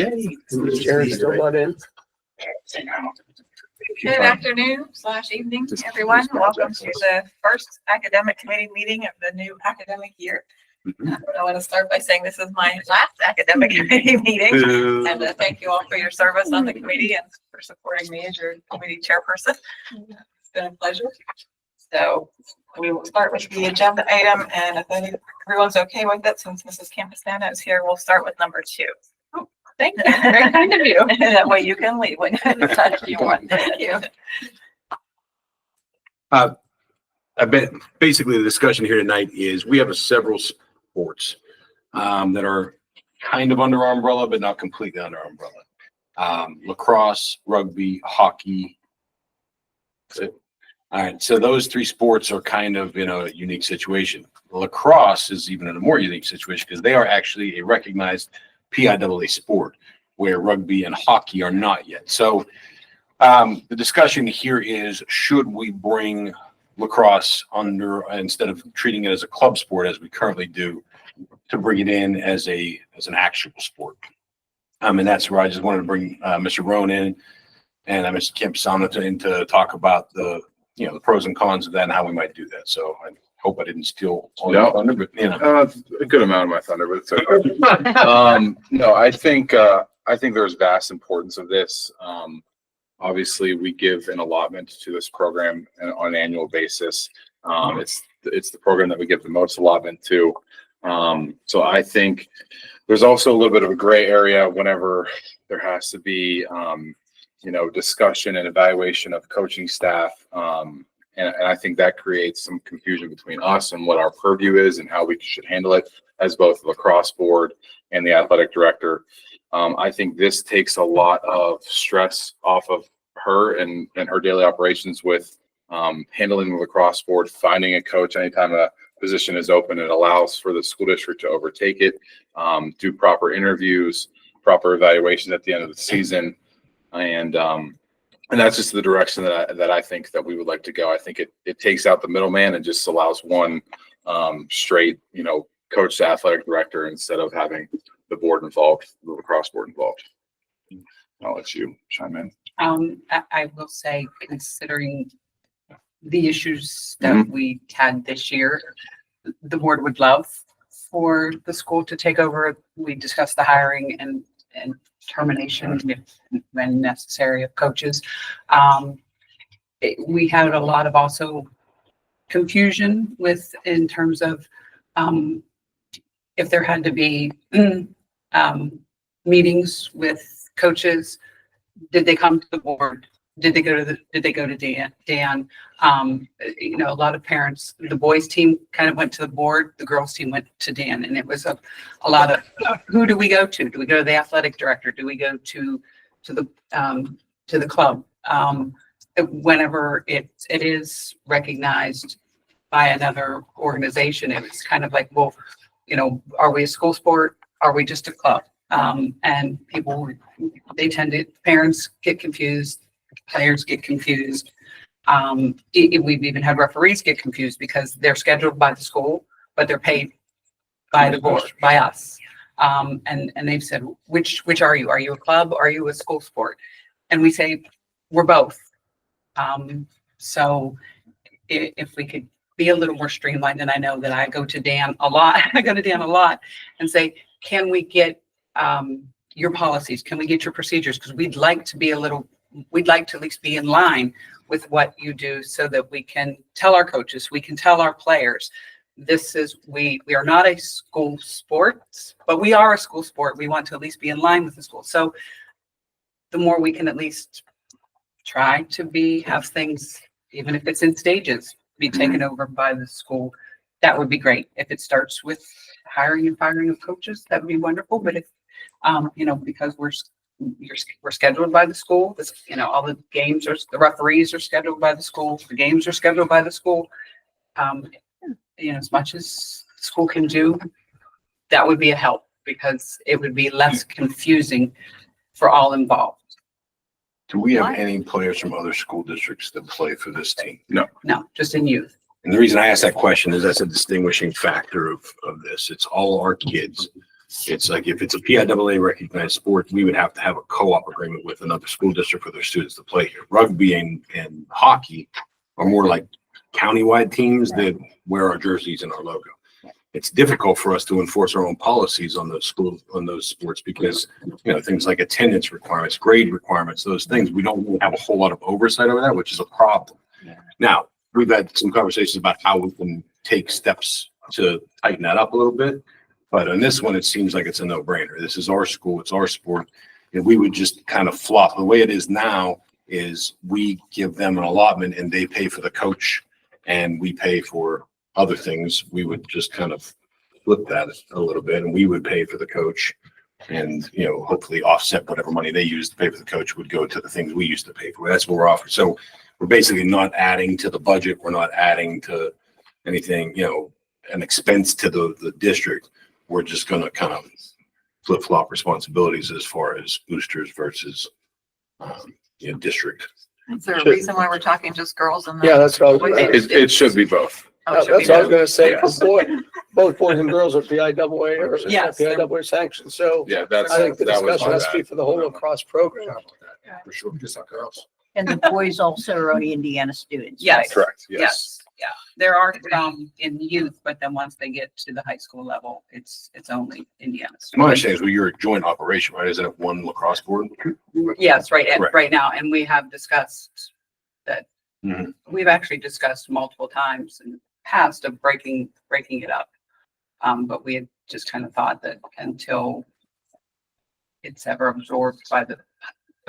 Okay. Sharon's still not in. Good afternoon/evening, everyone. Welcome to the first academic committee meeting of the new academic year. I want to start by saying this is my last academic committee meeting, and thank you all for your service on the committee and for supporting me as your committee chairperson. It's been a pleasure. So we will start with the agenda item, and if everyone's okay with it, since Mrs. Campusano is here, we'll start with number 2. Thank you. Very kind of you. That way you can leave when you want. Thank you. I bet basically the discussion here tonight is we have several sports that are kind of under our umbrella, but not completely under our umbrella. Lacrosse, rugby, hockey. All right. So those 3 sports are kind of in a unique situation. Lacrosse is even in a more unique situation because they are actually a recognized PIAA sport, where rugby and hockey are not yet. So the discussion here is, should we bring lacrosse under, instead of treating it as a club sport as we currently do, to bring it in as an actual sport? And that's where I just wanted to bring Mr. Rohn in and Mr. Campusano to talk about the pros and cons of that and how we might do that. So I hope I didn't steal all your thunder, but a good amount of my thunder, but it's okay. No, I think there's vast importance of this. Obviously, we give an allotment to this program on an annual basis. It's the program that we give the most allotment to. So I think there's also a little bit of a gray area whenever there has to be discussion and evaluation of coaching staff. And I think that creates some confusion between us and what our purview is and how we should handle it as both the lacrosse board and the athletic director. I think this takes a lot of stress off of her and her daily operations with handling the lacrosse board, finding a coach anytime a position is open. It allows for the school district to overtake it, do proper interviews, proper evaluations at the end of the season. And that's just the direction that I think that we would like to go. I think it takes out the middleman and just allows one straight, coach to athletic director instead of having the board involved, the lacrosse board involved. I'll let you chime in. I will say, considering the issues that we had this year, the board would love for the school to take over. We discussed the hiring and termination when necessary of coaches. We had a lot of also confusion in terms of if there had to be meetings with coaches, did they come to the board? Did they go to Dan? A lot of parents, the boys team kind of went to the board, the girls team went to Dan, and it was a lot of, who do we go to? Do we go to the athletic director? Do we go to the club? Whenever it is recognized by another organization, it's kind of like, well, are we a school sport? Are we just a club? And parents get confused. Players get confused. We've even had referees get confused because they're scheduled by the school, but they're paid by the board, by us. And they've said, which are you? Are you a club? Or are you a school sport? And we say, we're both. So if we could be a little more streamlined, and I know that I go to Dan a lot. I go to Dan a lot and say, can we get your policies? Can we get your procedures? Because we'd like to at least be in line with what you do so that we can tell our coaches, we can tell our players, we are not a school sport, but we are a school sport. We want to at least be in line with the school. So the more we can at least try to have things, even if it's in stages, be taken over by the school, that would be great. If it starts with hiring and firing of coaches, that would be wonderful. But if, because we're scheduled by the school, all the games the referees are scheduled by the school, the games are scheduled by the school. As much as school can do, that would be a help because it would be less confusing for all involved. Do we have any players from other school districts that play for this team? No, just in youth. And the reason I asked that question is that's a distinguishing factor of this. It's all our kids It's like if it's a PIAA recognized sport, we would have to have a co-op agreement with another school district for their students to play here. Rugby and hockey are more like countywide teams that wear our jerseys and our logo. It's difficult for us to enforce our own policies on those sports because, things like attendance requirements, grade requirements, those things, we don't really have a whole lot of oversight over that, which is a problem. Yeah. Now, we've had some conversations about how we can take steps to tighten that up a little bit. But on this one, it seems like it's a no-brainer. This is our school, it's our sport. And we would just kind of flop. The way it is now is we give them an allotment and they pay for the coach and we pay for other things. We would just kind of flip that a little bit and we would pay for the coach and, hopefully offset whatever money they use to pay for the coach would go to the things we used to pay for. That's what we're offering. So we're basically not adding to the budget. We're not adding to anything, an expense to the district. We're just going to kind of flip-flop responsibilities as far as boosters versus, district. Is there a reason why we're talking just girls and? Yeah, that's what I was boys? gonna It should be both. Oh, it should That's be what I was both. gonna say. Yes. Both boys and girls are PIAA or Yes. PIAA sanctioned. So Yeah, that's. I think the that was discussion my has to be bad. for the whole lacrosse program. For sure, just not girls. And the boys also are only Indiana students. Yes. right? Correct, yes. Yes, yeah. There are some in youth, but then once they get to the high school level, it's only Indiana. My understanding is you're a joint operation, right? Isn't it one lacrosse board? Yes, Correct. right now. And we have discussed that. Mhm. We've actually discussed multiple times in the past of breaking it up. But we had just kind of thought that until it's ever absorbed by the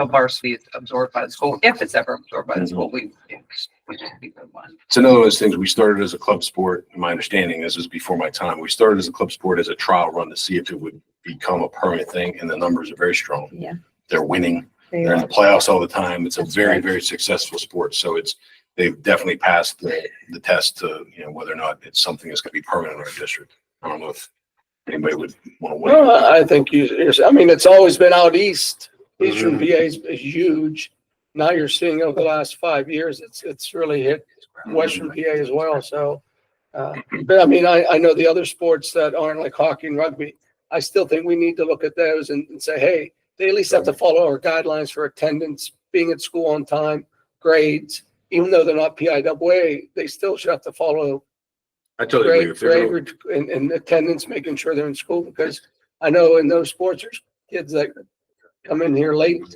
varsity is absorbed by the school, if it's ever absorbed by the school, we just keep it one. It's another of those things. We started as a club sport. My understanding, this was before my time. We started as a club sport as a trial run to see if it would become a permanent thing. And the numbers are very strong. Yeah. They're winning. They They're in are. the playoffs all the time. It's a That's very, right. very successful sport. So they've definitely passed the test to, whether or not it's something that's going to be permanent in our district. I don't know if anybody would want to win. Well, I think it's always been out east. Eastern Mhm. PA is huge. Now you're seeing over the last 5 years, it's really hit Western PA as well. So, but I mean, I know the other sports that aren't like hockey and rugby. I still think we need to look at those and say, hey, they at least have to follow our guidelines for attendance, being at school on time, grades. Even though they're not PIAA, they still should have to follow I totally agree. If they're grade and attendance, making sure they're in school, because I know in those sports, there's kids that come in here late.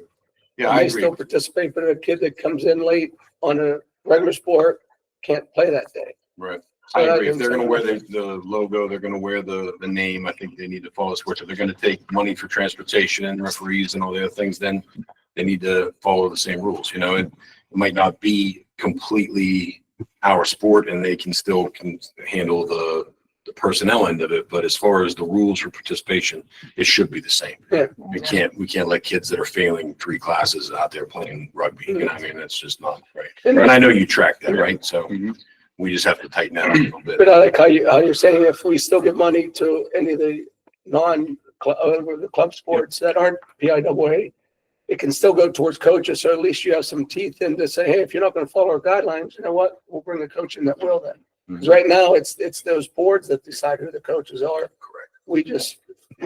yeah, and I they agree. still participate, but a kid that comes in late on a regular sport can't play that day. Right. So I that agree. If they're can- going to wear the logo, they're going to wear the name. I think they need to follow sports. If they're going to take money for transportation and referees and all the other things, then they need to follow the same rules. It might not be completely our sport and they can still handle the personnel end of it. But as far as the rules for participation, it should be the same. Yeah. We can't let kids that are failing 3 classes out there playing rugby. I mean, that's just not right. And And I know you track that, right? So Mhm. we just have to tighten that up a little bit. But I like how you're saying if we still give money to any of the the club sports that aren't PIAA, it can still go towards coaches. So at least you have some teeth in to say, hey, if you're not going to follow our guidelines, you know what? We'll bring a coach in that will then. Because right now it's those boards that decide who the coaches are. Correct. We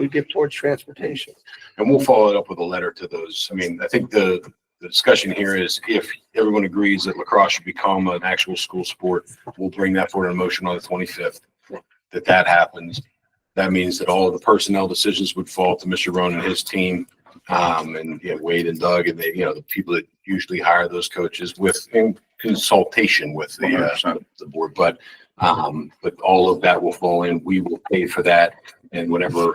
give towards transportation. And we'll follow it up with a letter to those. I mean, I think the discussion here is if everyone agrees that lacrosse should become an actual school sport, we'll bring that forward in motion on the 25th. That happens. That means that all of the personnel decisions would fall to Mr. Rowan and his team. And Wade and Doug and the people that usually hire those coaches in consultation with the 100%. board. But all of that will fall in. We will pay for that, and whatever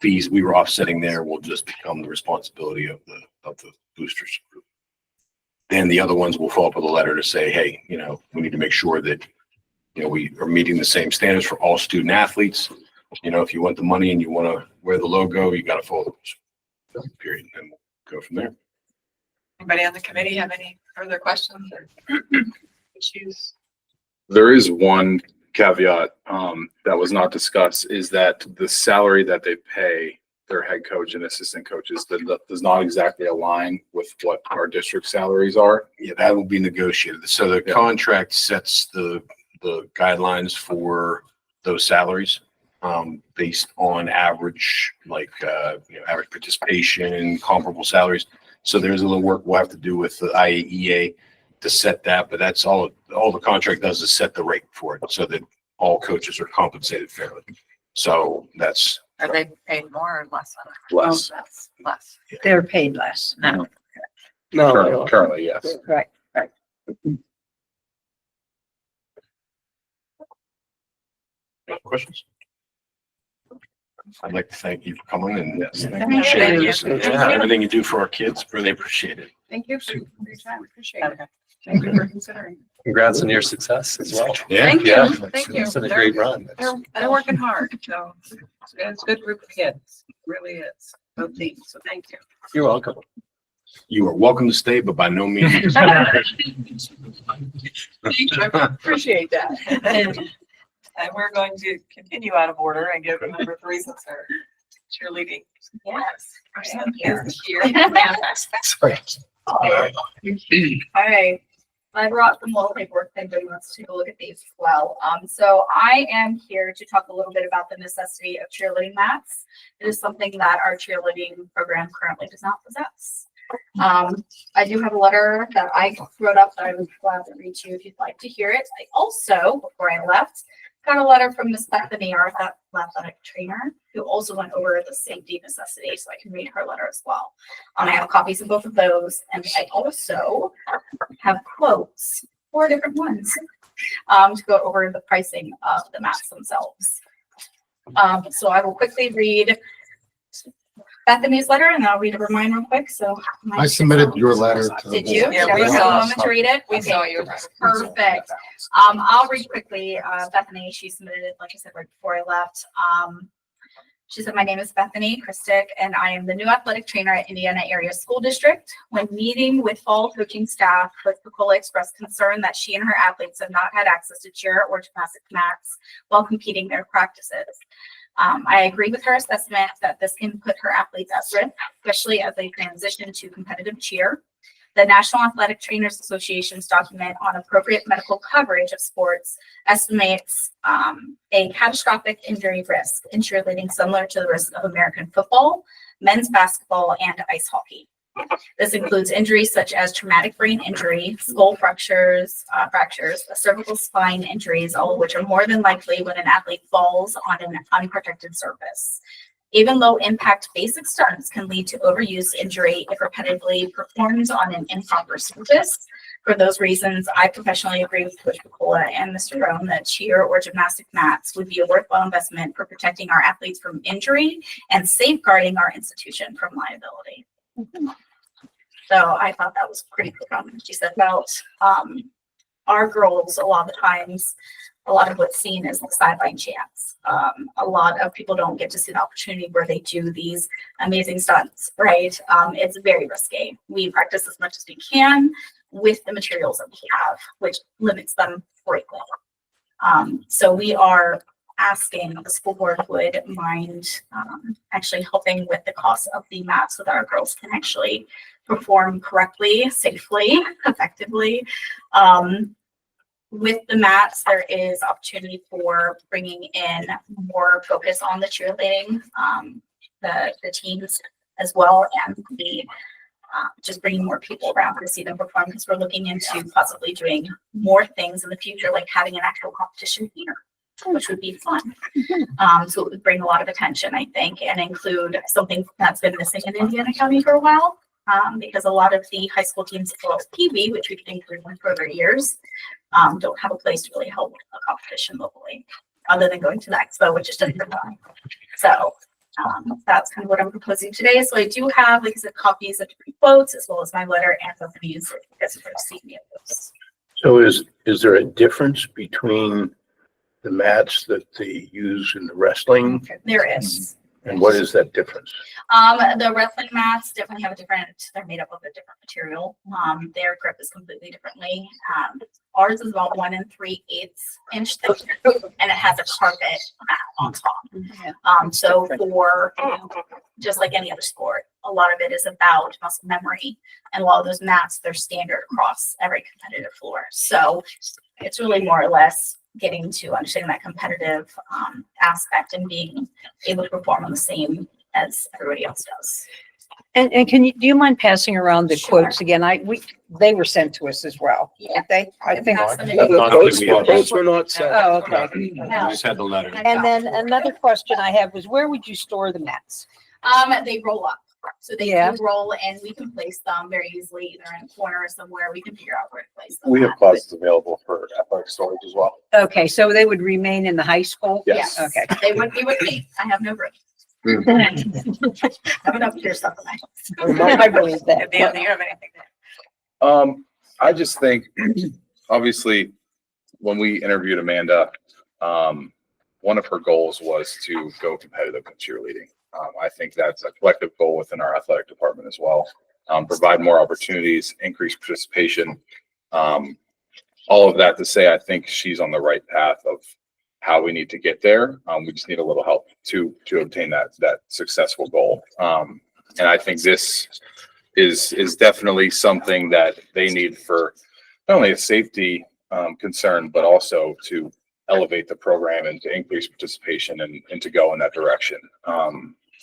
fees we were offsetting there will just become the responsibility of the boosters. Then the other ones will follow up with a letter to say, hey, we need to make sure that we are meeting the same standards for all student athletes. If you want the money and you want to wear the logo, you got to follow the rules. Period. And we'll go from there. Anybody on the committee have any further questions or issues? There is one caveat that was not discussed, is that the salary that they pay their head coach and assistant coaches does not exactly align with what our district salaries are. Yeah, that will be negotiated. So the Yeah. contract sets the guidelines for those salaries. based on average, average participation, comparable salaries. So there's a little work we'll have to do with the IAEA to set that, but that's all the contract does is set the rate for it so that all coaches are compensated fairly. So that's Are they paid more or less? less. Less. They're paid less. No. No, Currently, yes. Right. Any questions? I'd like to thank you for coming and you. sharing this. Yeah, everything you do for our kids, really appreciate it. Thank you for your time. Appreciate it. Thank you for considering. Congrats on your success as well. Yeah. Thank Yeah. you. Thank you. It's been a great run. They're working hard, so it's a good group of kids. It really is. Both teams, so thank you. You're welcome. You are welcome to stay, but by no means. Appreciate that. And we're going to continue out of order and give number 3 since our cheerleading. Yes. Person is here. Sorry. All right. I brought some little paperwork if anybody wants to take a look at these as well. So I am here to talk a little bit about the necessity of cheerleading mats. It is something that our cheerleading program currently does not possess. I do have a letter that I wrote up that I would glad to read to you if you'd like to hear it. I also, before I left, got a letter from Miss Bethany, our athletic trainer, who also went over the safety necessity, so I can read her letter as well. I have copies of both of those, and I also have quotes, 4 different ones, to go over the pricing of the mats themselves. So I will quickly read Bethany's letter, and I'll read over mine real quick. So I submitted your letter to the Did you? board. Yeah, Did we everyone have saw- a moment to read it? We Okay. saw you. Perfect. I'll read quickly. Bethany, she submitted it, like I said, right before I left. She said, "My name is Bethany Christic, and I am the new athletic trainer at Indiana Area School District. When meeting with fall coaching staff, Curricular expressed concern that she and her athletes have not had access to cheer or gymnastic mats while competing their practices. I agree with her assessment that this can put her athletes at risk, especially as they transition to competitive cheer. The National Athletic Trainers Association's document on appropriate medical coverage of sports estimates a catastrophic injury risk in cheerleading similar to the risk of American football, men's basketball, and ice hockey. This includes injuries such as traumatic brain injury, skull fractures, cervical spine injuries, all of which are more than likely when an athlete falls on an unprotected surface. Even low impact basic stunts can lead to overuse injury if repetitively performed on an improper surface. For those reasons, I professionally agree with Coach Piccola and Mr. Roan that cheer or gymnastic mats would be a worthwhile investment for protecting our athletes from injury and safeguarding our institution from liability." So I thought that was pretty profound. She said about our girls, a lot of the times, a lot of what's seen is the sideline chance. A lot of people don't get to see the opportunity where they do these amazing stunts, right? It's very risky. We practice as much as we can with the materials that we have, which limits them greatly. So we are asking the school board would mind actually helping with the cost of the mats so that our girls can actually perform correctly, safely, effectively. With the mats, there is opportunity for bringing in more focus on the cheerleading, the teams as well, and just bringing more people around to see them perform, because we're looking into possibly doing more things in the future, like having an actual competition here, which would be fun. So it would bring a lot of attention, I think, and include something that's been missing in Indiana County for a while, because a lot of the high school teams, as well as PB, which we've been doing for other years, don't have a place to really hold a competition locally, other than going to the expo, which is just fun. So that's kind of what I'm proposing today. So I do have, like I said, copies of different quotes, as well as my letter and Bethany's, if you guys have seen any of those. So is there a difference between the mats that they use in the wrestling, There is. and what is that difference? The wrestling mats definitely have they're made up of a different material. Their grip is completely differently. Ours is about 1 3/8 inch thick, and it has a carpet mat on top. So for just like any other sport, a lot of it is about muscle memory, and a lot of those mats, they're standard across every competitive floor. So it's really more or less getting to understanding that competitive aspect and being able to perform on the same as everybody else does. And do you mind passing around the Sure. quotes again? They were sent to us as well. Yeah. They, I think. Pass them The in. quotes were not sent. Oh, okay. We just had the letter. And then another question I have was, where would you store the mats? They roll up. So they Yeah. do roll and we can place them very easily, either in a corner or somewhere. We can figure out where to place them. We have at. closets available for athletic storage as well. Okay, so they would remain in the high school? Yes. Okay. They would be with me. I have no room. Mhm. I have enough here stuff in my I believe that. Do you have anything to I just think, obviously, when we interviewed Amanda, one of her goals was to go competitive in cheerleading. I think that's a collective goal within our athletic department as well. Provide more opportunities, increase participation. All of that to say, I think she's on the right path of how we need to get there. We just need a little help to obtain that successful goal. And I think this is definitely something that they need for not only a safety concern, but also to elevate the program and to increase participation and to go in that direction.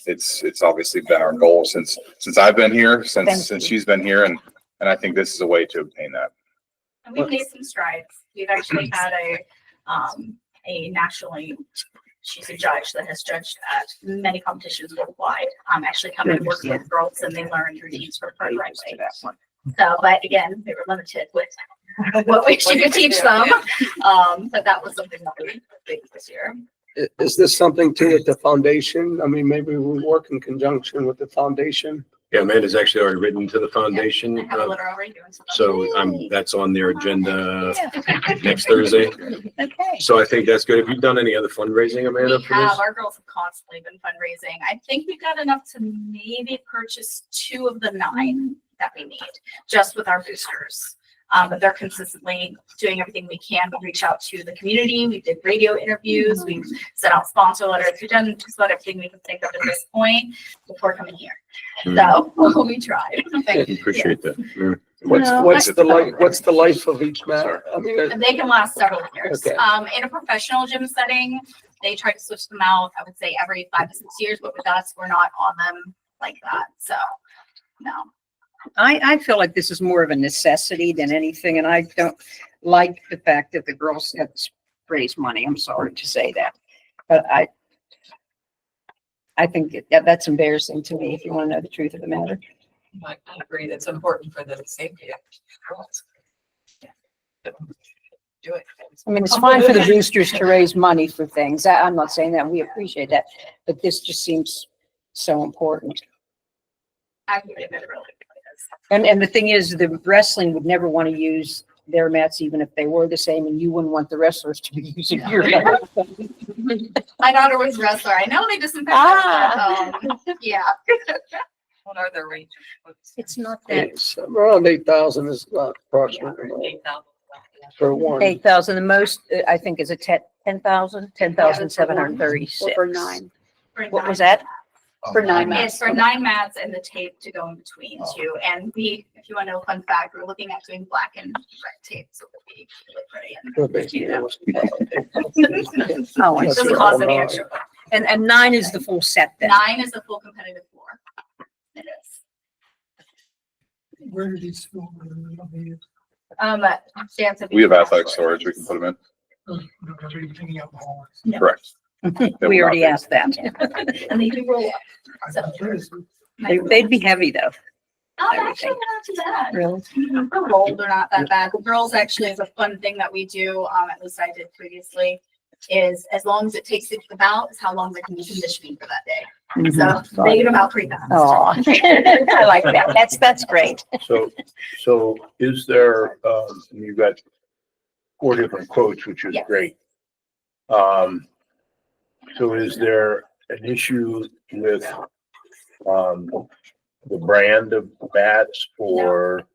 It's obviously been our goal since I've been here, since she's been here, and I think this is a way to obtain that. And we've made some strides. We've actually had a nationally, she's a judge that has judged at many competitions worldwide. Actually coming and working with girls and they learned routines for part right way. So, but again, they were limited with what we could teach them. But that was something that we did this year. Is this something too with the foundation? I mean, maybe we work in conjunction with the foundation. Yeah, Amanda's actually already written to the foundation. I have a letter already doing something. So that's on their agenda next Thursday. Okay. So I think that's good. Have you done any other fundraising, Amanda, We for this? have, our girls have constantly been fundraising. I think we've got enough to maybe purchase 2 of the 9 that we need, just with our boosters. But they're consistently doing everything we can. We reach out to the community. We did radio interviews. We've sent out sponsor letters. We've done just about everything we can think of at this point before coming here. So we tried. Appreciate that. Yeah. What's the life of each mat? I mean, And they can last several years. Okay. In a professional gym setting, they try to switch them out, I would say every 5 to 6 years, but with us, we're not on them like that. So, no. I feel like this is more of a necessity than anything, and I don't like the fact that the girls have to raise money. I'm sorry to say that, but I think that's embarrassing to me, if you want to know the truth of the matter. I agree. That's important for the safety of girls. Do it. I mean, it's fine for the boosters to raise money for things. I'm not saying that. We appreciate that, but this just seems so important. I agree that it really is. And the thing is, the wrestling would never want to use their mats, even if they were the same, and you wouldn't want the wrestlers to be using your mats. My daughter was a wrestler. I know they disinfect. Yeah. What are the rates? It's not that it's around 8,000 is approximately for one. 8,000. The most, I think, is a 10,000, 10,736. For 9. What was that? For 9 It's for 9 mats and the tape to go in between too. And we, if you want to know a fun fact, we're looking at doing black and red tape, so it'll be really pretty. You know. Oh, I It see. doesn't cost any extra. And 9 is the full set then. 9 is the full competitive floor. It is. Where do these go? Dan said We have athletic storage. We can put them Everything out in the hallways. in. Correct. We already asked that. And they do roll up. So- They'd be heavy though. Oh, actually, not too bad. Really? The roll, they're not that bad. The girls actually is a fun thing that we do, at least I did previously, is as long as it takes it to the bout is how long they can be conditioning for that day. So they get them out pretty fast. Oh, I like that. That's great. So is there, you've got 4 different quotes, which is Yes. great. So is there an issue with, the brand of bats or,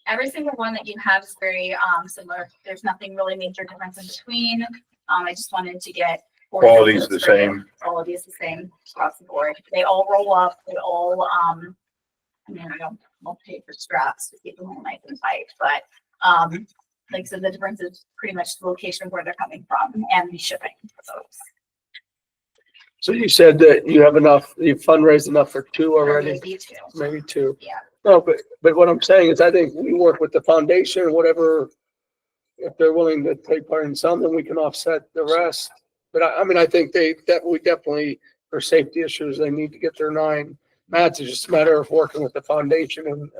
Every single one that you have is very similar. There's nothing really major difference in between. I just wanted to get quality's the same? Quality is the same across the board. They all roll up. They all I mean, I don't pay for straps to keep them all nice and tight, but like I said, the difference is pretty much the location of where they're coming from and the shipping. So you said that you have enough, you've fundraised enough for two already, Maybe two. maybe two. Yeah. No, but what I'm saying is I think we work with the foundation, whatever, if they're willing to take part in something, we can offset the rest. But I mean, I think we definitely, for safety issues, they need to get their 9 mats. It's just a matter of working with the foundation and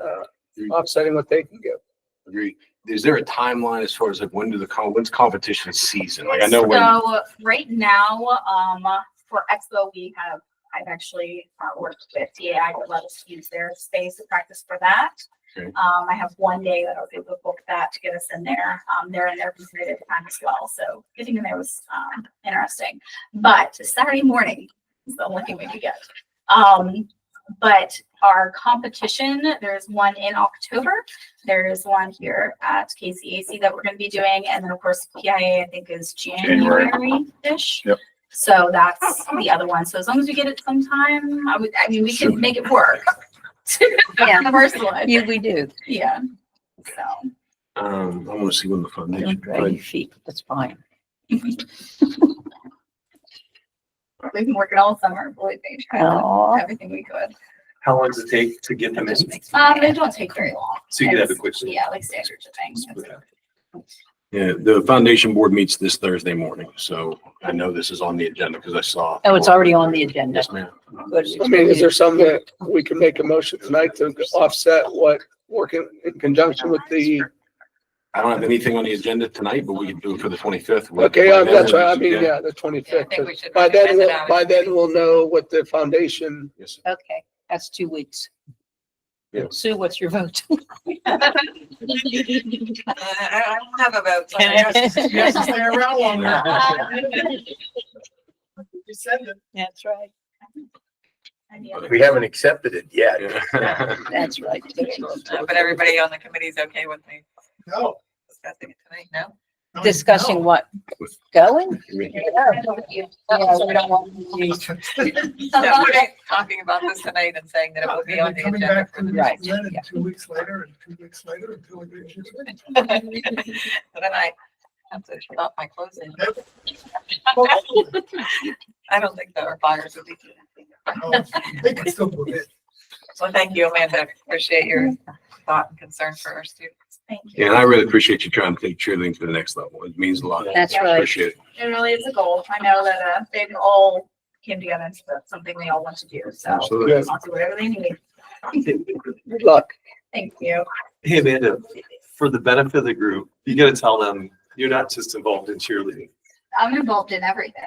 offsetting what they can give. Agree. Is there a timeline as far as like when's competition season? Like I know when. So right now, for Expo, I've actually worked with TAI to let us use their space to practice for that. Okay. I have one day that I was able to book that to get us in there. They're in there competitive time as well. So getting in there was interesting. But Saturday morning is the only thing we could get. But our competition, there's one in October. There's one here at KCAC that we're going to be doing. And then of course, PIA, I think is January-ish. Yep. So that's the other one. So as long as we get it sometime, I mean, we can make it work. Yeah. The first one. Yeah, we do. Yeah. So. I want to see when the foundation. Don't drag your feet, that's fine. We've been working all summer, believe me, trying to Aw. do everything we could. How long does it take to get them in? They don't take very long. So you can have it It's- quickly. Yeah, like standard shipping. Yeah, the foundation board meets this Thursday morning, so I know this is on the agenda because I saw. Oh, it's already on the agenda. Yes, ma'am. Good. I mean, is there something that we can make a motion tonight to offset what working in conjunction with the, I don't have anything on the agenda tonight, but we can do it for the 25th. okay, that's right, I mean, yeah, the 25th. think we should By then, recommend it out. by then we'll know what the foundation, Yes. Okay, that's 2 weeks. Yeah. Sue, what's your vote? I don't have a vote. so I guess- Yes, stay around longer. You said it. That's right. Any other- We haven't accepted it yet. Yeah. That's right. But everybody on the committee is okay with me No. discussing it tonight, no? No, Discussing no. what? Going? Yeah, we don't want to. No, we're talking about this tonight and saying that it will be on the Coming agenda back for to the. the Right, next minute, yeah. 2 weeks later, and 2 weeks later, until we get you. But then I have to stop my closing. I don't think that our buyers would be. They can still move it. So thank you, Amanda. Appreciate your thought and concern for our students. Thank you. Yeah, and I really appreciate you trying to take cheerleading to the next level. It means a lot. That's Yeah. right. Appreciate it. It really is a goal. I know that they've all came together and that's something they all want to do. So Absolutely. I'll do whatever they need. good luck. Thank you. Hey, Amanda, for the benefit of the group, you gotta tell them you're not just involved in cheerleading. I'm involved in everything.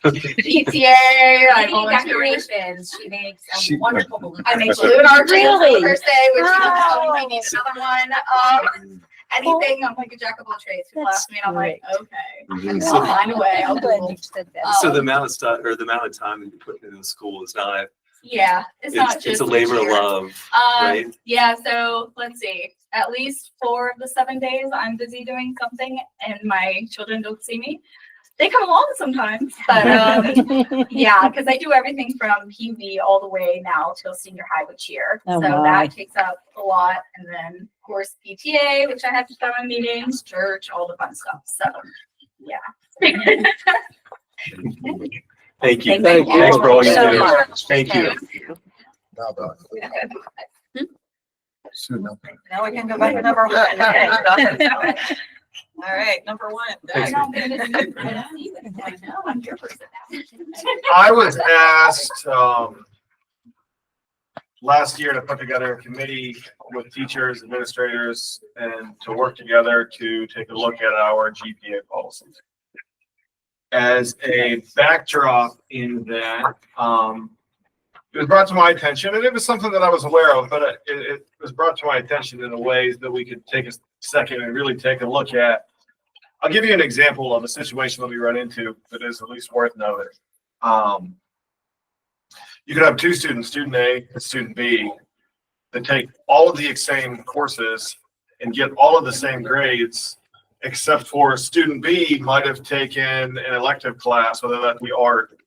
PTA, I volunteer. Decorations. She makes She- wonderful balloons. I make balloon arches Really? on Thursday, which Wow. I need another one. Anything, I'm like a jack of all trades. People That's ask me and I'm like, okay. Mhm. I'll find a way. I'll I'm glad do you it. said that. So the amount of stuff or the amount of time that you put into the school is not, Yeah, it's not it's just. a labor of cheer. love, right? Yeah, so let's see, at least 4 of the 7 days I'm busy doing something and my children don't see me. They come along sometimes, but yeah, because I do everything from PV all the way now till senior high with cheer. Oh, So my. that takes up a lot. And then of course PTA, which I have to start on meetings, church, all the fun stuff. So yeah. Thank you. Thank you. Thanks for all you So do. much. Thank you. Now, Doc. Soon, no. Now we can go back to number one. Okay. All right, number one. Thanks. I know, I'm your person now. I was asked, last year to put together a committee with teachers, administrators, and to work together to take a look at our GPA policies. As a backdrop in that, it was brought to my attention, and it was something that I was aware of, but it was brought to my attention in a way that we could take a second and really take a look at. I'll give you an example of a situation that we run into that is at least worth noting. You could have 2 students, student A and student B, that take all of the same courses and get all of the same grades, except for student B might have taken an elective class, whether that be art,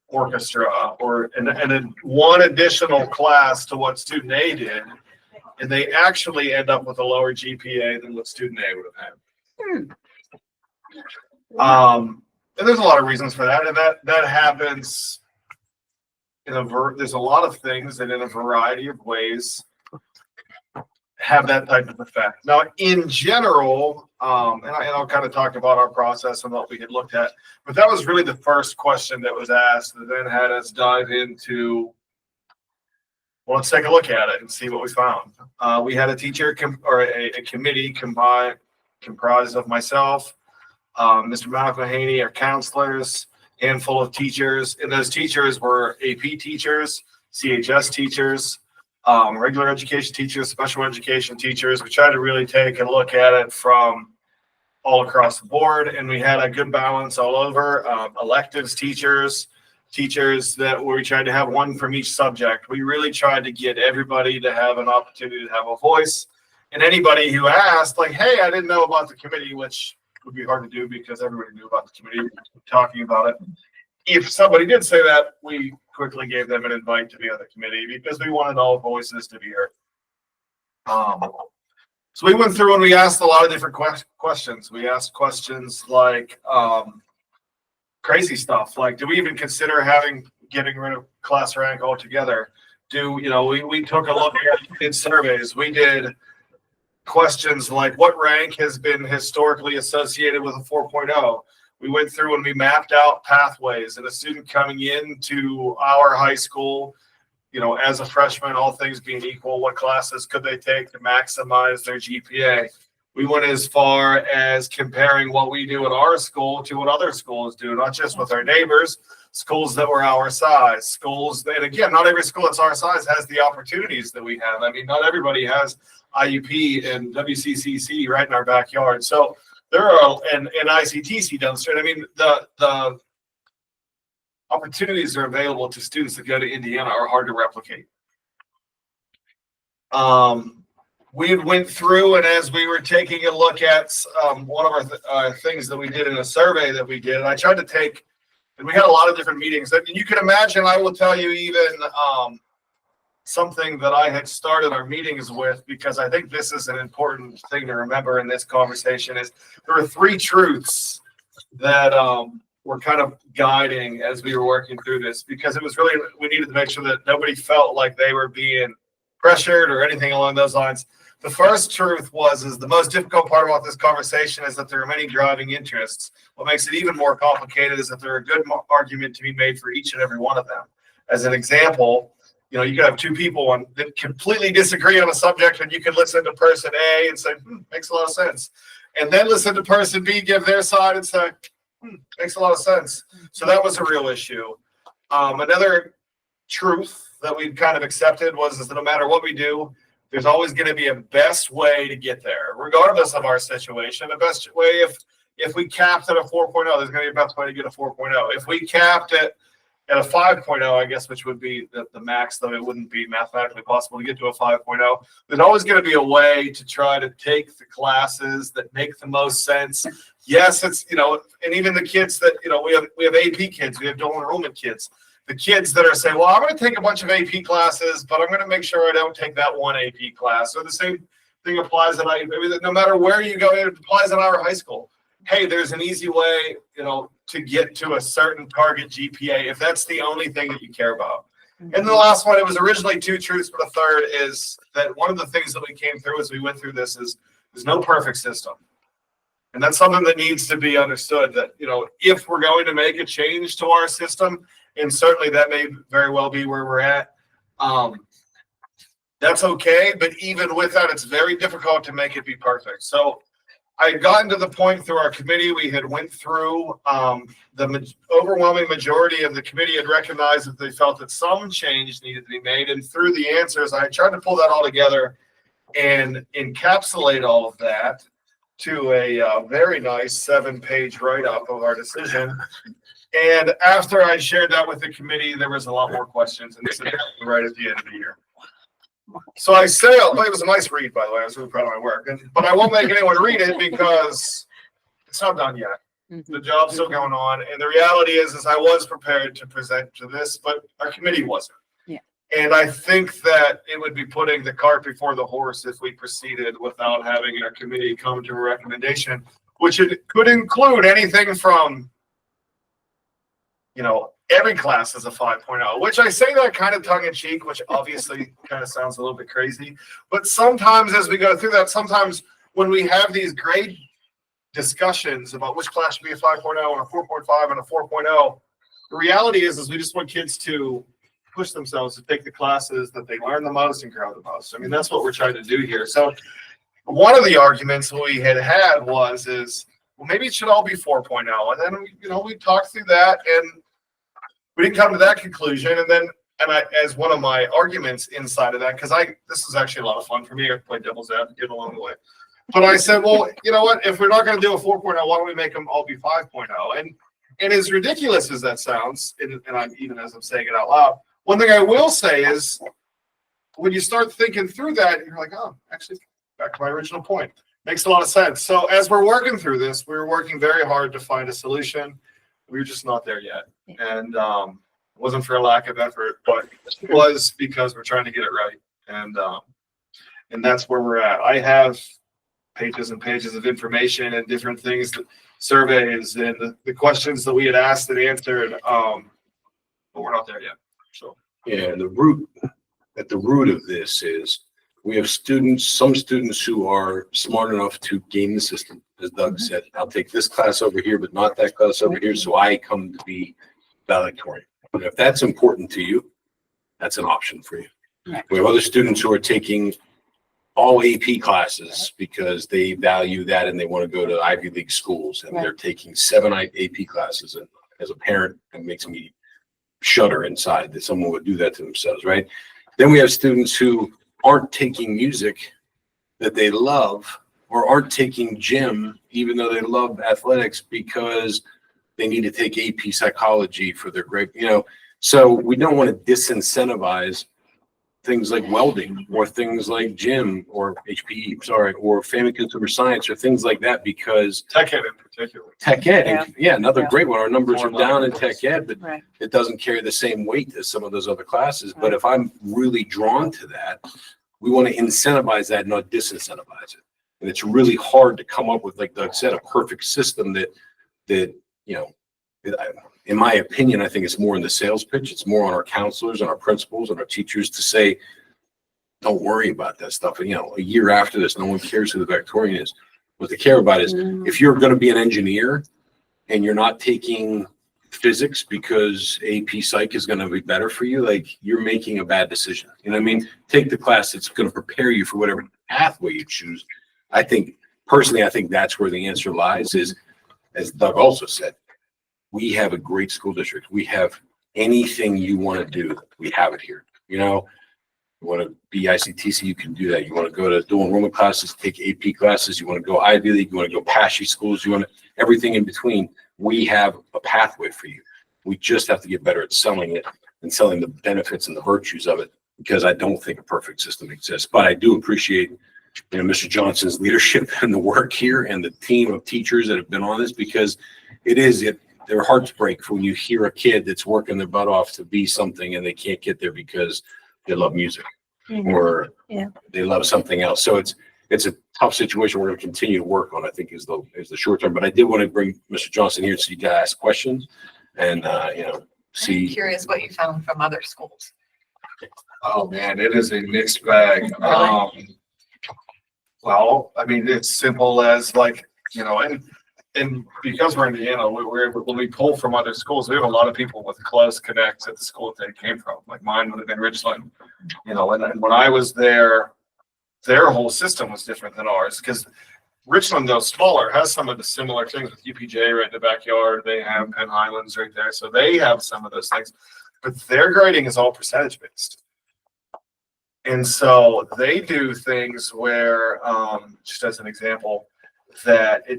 orchestra, or and then one additional class to what student A did. and they actually end up with a lower GPA than what student A would have had. And there's a lot of reasons for that, and that happens there's a lot of things that in a variety of ways have that type of effect. Now, in general, and I'll kind of talk about our process and what we had looked at, but that was really the first question that was asked that then had us dive into, well, let's take a look at it and see what we found. We had a teacher or a committee comprised of myself, Mr. Malcolm Haney, our counselors, handful of teachers, and those teachers were AP teachers, CHS teachers, regular education teachers, special education teachers. We tried to really take a look at it from all across the board, and we had a good balance all over. Electives teachers that we tried to have one from each subject. We really tried to get everybody to have an opportunity to have a voice, and anybody who asked, like, hey, I didn't know about the committee, which would be hard to do because everybody knew about the committee talking about it. If somebody did say that, we quickly gave them an invite to be on the committee because we wanted all voices to be heard. So we went through and we asked a lot of different questions. We asked questions like crazy stuff, like, do we even consider getting rid of class rank altogether? We took a look at surveys. We did questions like, what rank has been historically associated with a 4.0? We went through and we mapped out pathways, and a student coming into our high school, as a freshman, all things being equal, what classes could they take to maximize their GPA? We went as far as comparing what we do at our school to what other schools do, not just with our neighbors, schools that were our size, schools that, again, not every school that's our size has the opportunities that we have. I mean, not everybody has IUP and WCCC right in our backyard. So there are, and ICTC down the street. I mean, the opportunities that are available to students that go to Indiana are hard to replicate. We went through, and as we were taking a look at one of our things that we did in a survey that we did, and I tried to take, and we had a lot of different meetings. And you can imagine, I will tell you even something that I had started our meetings with, because I think this is an important thing to remember in this conversation, is there were 3 truths that were kind of guiding as we were working through this, because it was really, we needed to make sure that nobody felt like they were being pressured or anything along those lines. The first truth is the most difficult part about this conversation is that there are many driving interests. What makes it even more complicated is that there are a good argument to be made for each and every one of them. As an example, you could have 2 people that completely disagree on a subject, and you could listen to person A and say, makes a lot of sense. And then listen to person B, give their side and say, makes a lot of sense. So that was a real issue. Another truth that we kind of accepted is that no matter what we do, there's always going to be a best way to get there, regardless of our situation. The best way, if we capped at a 4.0, there's going to be a best way to get a 4.0. If we capped it at a 5.0, I guess, which would be the max, though it wouldn't be mathematically possible to get to a 5.0, there's always going to be a way to try to take the classes that make the most sense. Yes, it's, and even the kids that, we have AP kids, we have dual enrollment kids. The kids that are saying, well, I'm going to take a bunch of AP classes, but I'm going to make sure I don't take that one AP class. So the same thing applies no matter where you go, it applies in our high school. Hey, there's an easy way, to get to a certain target GPA if that's the only thing that you care about. And the last one, it was originally 2 truths, but a third is that one of the things that we came through as we went through this is there's no perfect system. And that's something that needs to be understood, that, if we're going to make a change to our system, and certainly that may very well be where we're at, that's okay. But even with that, it's very difficult to make it be perfect. So I had gotten to the point through our committee, we had went through, the overwhelming majority of the committee had recognized that they felt that some change needed to be made. And through the answers, I tried to pull that all together and encapsulate all of that to a very nice 7-page write-up of our decision. And after I shared that with the committee, there was a lot more questions, and this is right at the end of the year. So I said, it was a nice read, by the way. I was really proud of my work. But I won't make anyone read it because it's not done yet. The job's still going on. And the reality is I was prepared to present to this, but our committee wasn't. Yeah. And I think that it would be putting the cart before the horse if we proceeded without having our committee come to a recommendation, which it could include anything from, every class is a 5.0, which I say that kind of tongue in cheek, which obviously kind of sounds a little bit crazy. But sometimes as we go through that, sometimes when we have these grade discussions about which class should be a 5.0 and a 4.5 and a 4.0, the reality is we just want kids to push themselves to take the classes that they learn the most and grow the most. I mean, that's what we're trying to do here. So one of the arguments we had is, well, maybe it should all be 4.0. And then, we talked through that and we didn't come to that conclusion. And then, as one of my arguments inside of that, because this is actually a lot of fun for me. I play devil's advocate along the way. But I said, well, you know what? If we're not going to do a 4.0, why don't we make them all be 5.0? And as ridiculous as that sounds, and even as I'm saying it out loud, one thing I will say is when you start thinking through that, you're like, oh, actually, back to my original point. Makes a lot of sense. So as we're working through this, we're working very hard to find a solution. We're just not there yet. And it wasn't for a lack of effort, but it was because we're trying to get it right. And that's where we're at. I have pages and pages of information and different things, surveys and the questions that we had asked and answered, but we're not there yet. So Yeah, and at the root of this is we have some students who are smart enough to game the system. As Doug said, I'll take this class over here, but not that class over here. So I come to be valedictorian. And if that's important to you, that's an option for you. Right. We have other students who are taking all AP classes because they value that and they want to go to Ivy League schools, and they're taking 7 AP classes. And as a parent, it makes me shudder inside that someone would do that to themselves, right? Then we have students who aren't taking music that they love, or aren't taking gym even though they love athletics because they need to take AP psychology for their grade, so we don't want to disincentivize things like welding or things like gym or HPE, or family consumer science or things like that, because tech ed in particular. tech ed, another great one. Our numbers are More down in languages. tech ed, but Right. it doesn't carry the same weight as some of those other classes. But if I'm really drawn to that, we want to incentivize that, not disincentivize it. And it's really hard to come up with, like Doug said, a perfect system that in my opinion, I think it's more in the sales pitch. It's more on our counselors and our principals and our teachers to say, don't worry about that stuff. And, a year after this, no one cares who the valedictorian is. What they care about is if you're going to be an engineer and you're not taking physics because AP Psych is going to be better for you, like, you're making a bad decision. You know what I mean? Take the class that's going to prepare you for whatever pathway you choose. I think that's where the answer lies, is, as Doug also said, we have a great school district. We have anything you want to do, we have it here. You want to be ICTC, you can do that. You want to go to dual enrollment classes, take AP classes. You want to go Ivy League, you want to go PASHE schools, you want everything in between. We have a pathway for you. We just have to get better at selling it and selling the benefits and the virtues of it, because I don't think a perfect system exists. But I do appreciate Mr. Johnson's leadership and the work here and the team of teachers that have been on this, because their hearts break when you hear a kid that's working their butt off to be something and they can't get there because they love music or they love something else. So it's a tough situation we're going to continue to work on, I think, is the short term. But I did want to bring Mr. Johnson here so you guys ask questions and see. I'm curious what you found from other schools. Oh man, it is a mixed bag. Well, I mean, it's simple as and because we're in Indiana, when we pull from other schools, we have a lot of people with close connects at the school that they came from. Like mine would have been Richland, and when I was there, their whole system was different than ours, because Richland, though smaller, has some of the similar things with UPJ right in the backyard. They have Penn Highlands right there, so they have some of those things, but their grading is all percentage based. And so they do things where, just as an example,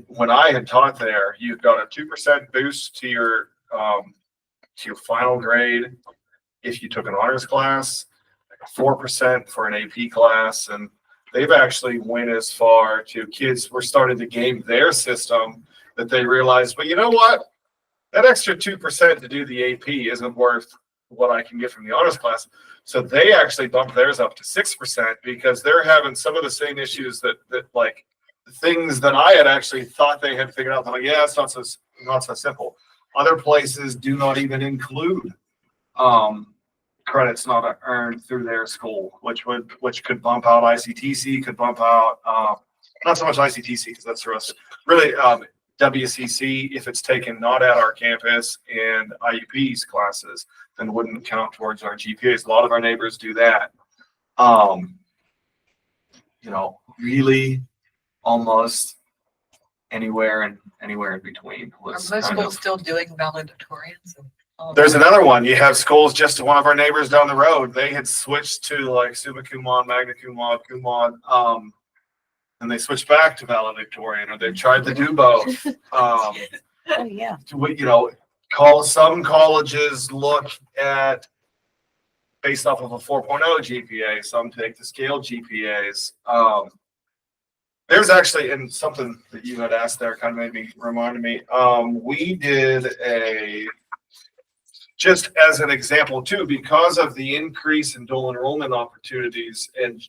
when I had taught there, you've got a 2% boost to your final grade if you took an honors class, 4% for an AP class, and they've actually went as far to kids were starting to game their system that they realized, but you know what? That extra 2% to do the AP isn't worth what I can get from the honors class. So they actually bumped theirs up to 6% because they're having some of the same issues that like things that I had actually thought they had figured out. They're like, yeah, it's not so simple. Other places do not even include credits not earned through their school, which could bump out ICTC, could bump out not so much ICTC because that's for us. Really, WCC, if it's taken not at our campus, and IUP's classes, then wouldn't count towards our GPAs. A lot of our neighbors do that. Really almost anywhere in between. Are Was most kind schools of- still doing valedictorians? And all of There's that? another one. You have schools, just one of our neighbors down the road, they had switched to like summa cum laude, magna cum laude, cum laude, and they switched back to valedictorian, or they tried to do both. Oh, yeah. Some colleges look at based off of a 4.0 GPA. Some take the scale GPAs. There's actually, and something that you had asked there kind of reminded me. We did just as an example too, because of the increase in dual enrollment opportunities, and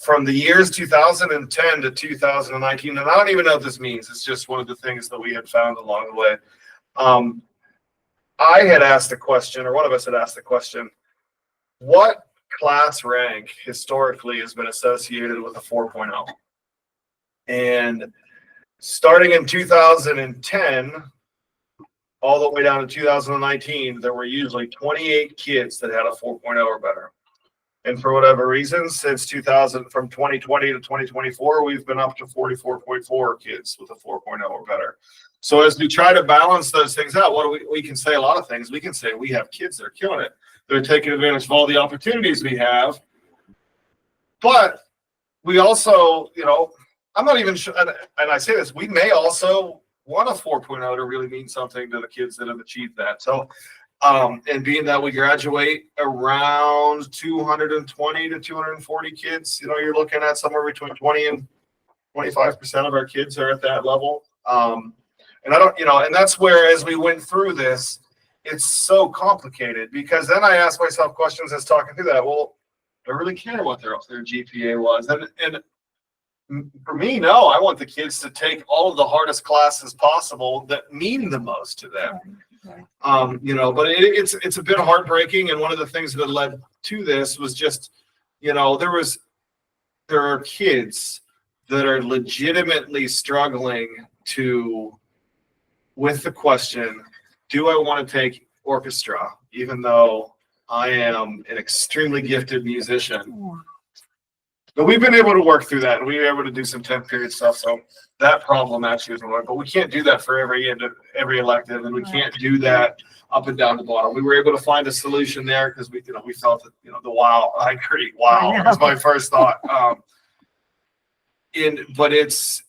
from the years 2010 to 2019, and I don't even know what this means. It's just one of the things that we had found along the way. I had asked the question, or one of us had asked the question, what class rank historically has been associated with a 4.0? And starting in 2010, all the way down to 2019, there were usually 28 kids that had a 4.0 or better. And for whatever reason, since from 2020 to 2024, we've been up to 44.4 kids with a 4.0 or better. So as we try to balance those things out, we can say a lot of things. We can say we have kids that are killing it. They're taking advantage of all the opportunities we have. But we also, I'm not even sure, and I say this, we may also want a 4.0 to really mean something to the kids that have achieved that. So, and being that we graduate around 220 to 240 kids, you're looking at somewhere between 20 and 25% of our kids are at that level. And I don't, and that's where, as we went through this, it's so complicated, because then I asked myself questions as talking through that. Well, do I really care what their GPA was? And for me, no, I want the kids to take all of the hardest classes possible that mean the most to them. But it's a bit heartbreaking. And one of the things that led to this was just, there are kids that are legitimately struggling with the question, do I want to take orchestra, even though I am an extremely gifted musician? But we've been able to work through that, and we were able to do some 10th period stuff. So that problem actually is more, but we can't do that for every elective, and we can't do that up and down the bottom. We were able to find a solution there because we felt that, I agree. Wow. That's my first thought. But it's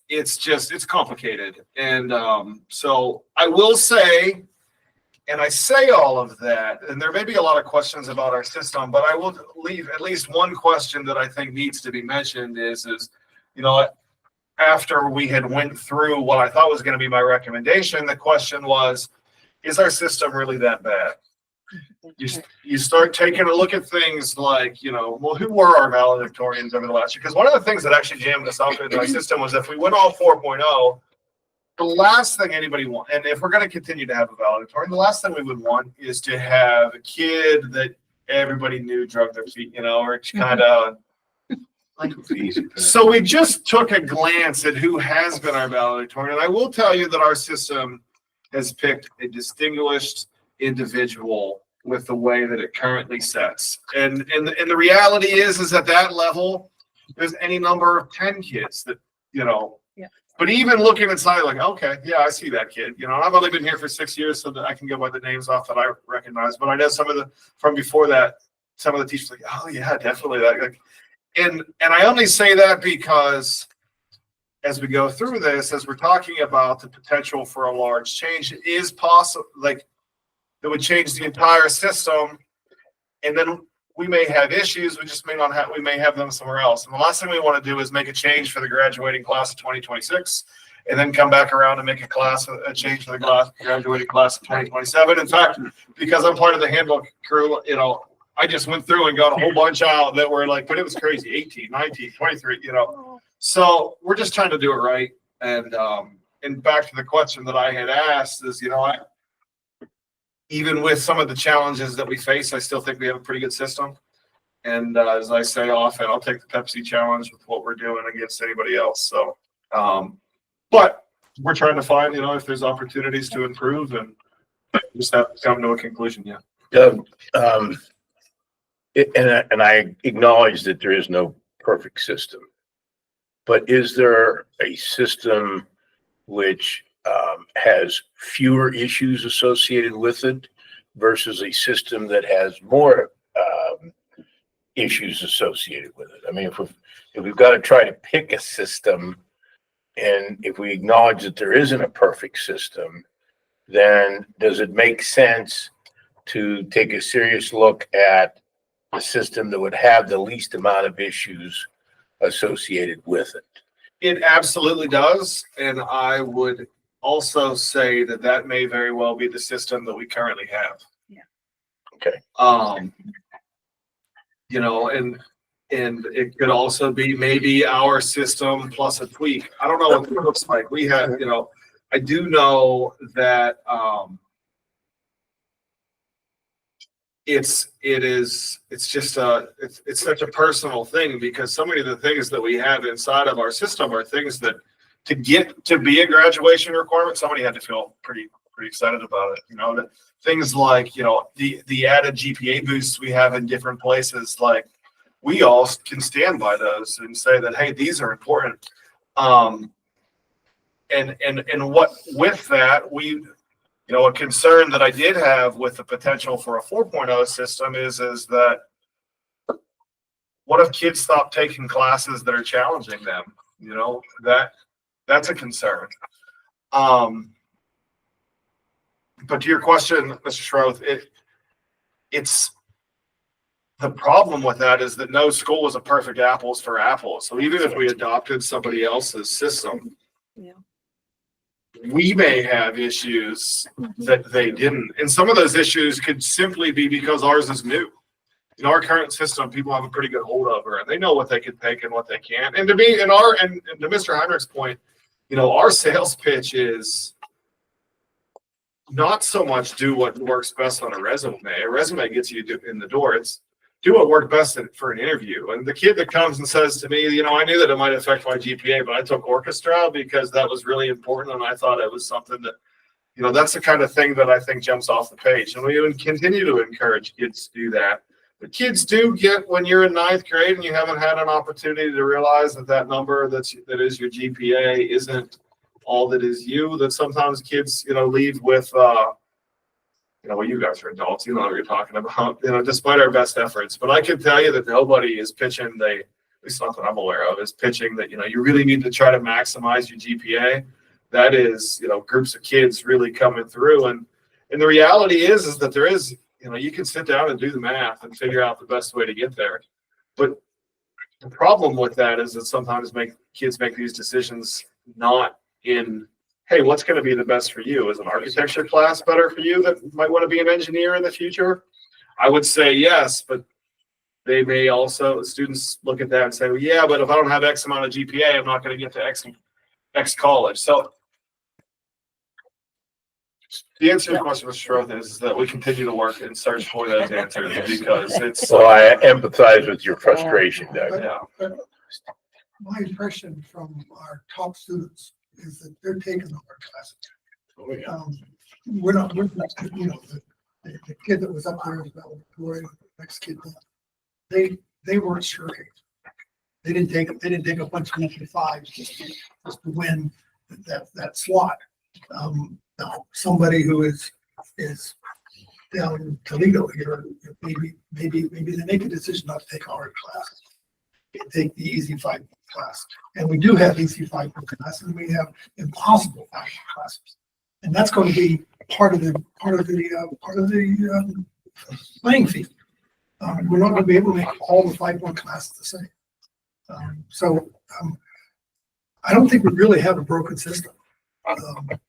complicated. And so I will say, and I say all of that, and there may be a lot of questions about our system, but I will leave at least one question that I think needs to be mentioned is, after we had went through what I thought was going to be my recommendation, the question was, is our system really that bad? You start taking a look at things like, well, who were our valedictorians over the last year? Because one of the things that actually jammed us up in our system was if we went all 4.0, the last thing anybody wants, and if we're going to continue to have a valedictorian, the last thing we would want is to have a kid that everybody knew drug their feet, or kind of. So we just took a glance at who has been our valedictorian. And I will tell you that our system has picked a distinguished individual with the way that it currently sets. And the reality is at that level, there's any number of 10 kids that, but even looking inside, like, okay, yeah, I see that kid. I've only been here for 6 years, so that I can go by the names off that I recognize. But I know from before that, some of the teachers like, oh yeah, definitely that. And I only say that because as we go through this, as we're talking about the potential for a large change, it is possible, like that would change the entire system, and then we may have issues. We just may not have. We may have them somewhere else. And the last thing we want to do is make a change for the graduating class of 2026, and then come back around and make a change for the graduating class of 2027. In fact, because I'm part of the handbook crew, I just went through and got a whole bunch out that were like, but it was crazy, 18, 19, 23, So we're just trying to do it right. And back to the question that I had asked is, even with some of the challenges that we face, I still think we have a pretty good system. And as I say often, I'll take the Pepsi challenge with what we're doing against anybody else. So, but we're trying to find, if there's opportunities to improve, and just have to come to a conclusion. Yeah. Doug, and I acknowledge that there is no perfect system, but is there a system which has fewer issues associated with it versus a system that has more issues associated with it? I mean, if we've got to try to pick a system, and if we acknowledge that there isn't a perfect system, then does it make sense to take a serious look at the system that would have the least amount of issues associated with it? It absolutely does. And I would also say that may very well be the system that we currently have. Yeah. Okay. And it could also be maybe our system plus a tweak. I don't know what it looks like. We have, I do know that it's such a personal thing, because so many of the things that we have inside of our system are things that to get to be a graduation requirement, somebody had to feel pretty excited about it. Things like, the added GPA boosts we have in different places, like we all can stand by those and say that, hey, these are important. And what with that, a concern that I did have with the potential for a 4.0 system is that what if kids stop taking classes that are challenging them? That's a concern. But to your question, Mr. Schroth, it's the problem with that is that no school is a perfect apples for apples. So even if we adopted somebody else's system, we may have issues that they didn't. And some of those issues could simply be because ours is new. Our current system, people have a pretty good hold over, and they know what they can take and what they can't. And to Mr. Heinrich's point, our sales pitch is not so much do what works best on a resume. A resume gets you in the door. It's do what worked best for an interview. And the kid that comes and says to me, I knew that it might affect my GPA, but I took orchestra because that was really important. And I thought it was something that, that's the kind of thing that I think jumps off the page. And we would continue to encourage kids to do that. But kids do get, when you're in 9th grade and you haven't had an opportunity to realize that number that is your GPA isn't all that is you, that sometimes kids, leave with, well, you guys are adults, you know what you're talking about, despite our best efforts. But I can tell you that nobody is pitching, at least not that I'm aware of, is pitching that, you really need to try to maximize your GPA. That is, groups of kids really coming through. And the reality is that there is, you can sit down and do the math and figure out the best way to get there. But the problem with that is that sometimes kids make these decisions not in, hey, what's going to be the best for you? Is an architecture class better for you that might want to be an engineer in the future? I would say yes, but they may also, students look at that and say, well, yeah, but if I don't have X amount of GPA, I'm not going to get to X college. So the answer to your question, Mr. Schroth, is that we continue to work and search for those answers, because it's. So I empathize with your frustration, Doug. Yeah. My impression from our top students is that they're taking over classes. Oh, yeah. We're not, the kid that was up there, the next kid, they weren't shirking. They didn't take a bunch of 5s just to win that slot. Now somebody who is down in Toledo here, maybe they make a decision not to take a hard class. They take the easy 5 class, and we do have easy 5 classes, and we have impossible 5 classes, and that's going to be part of the playing field. We're not going to be able to make all the 5 classes the same. I don't think we really have a broken system.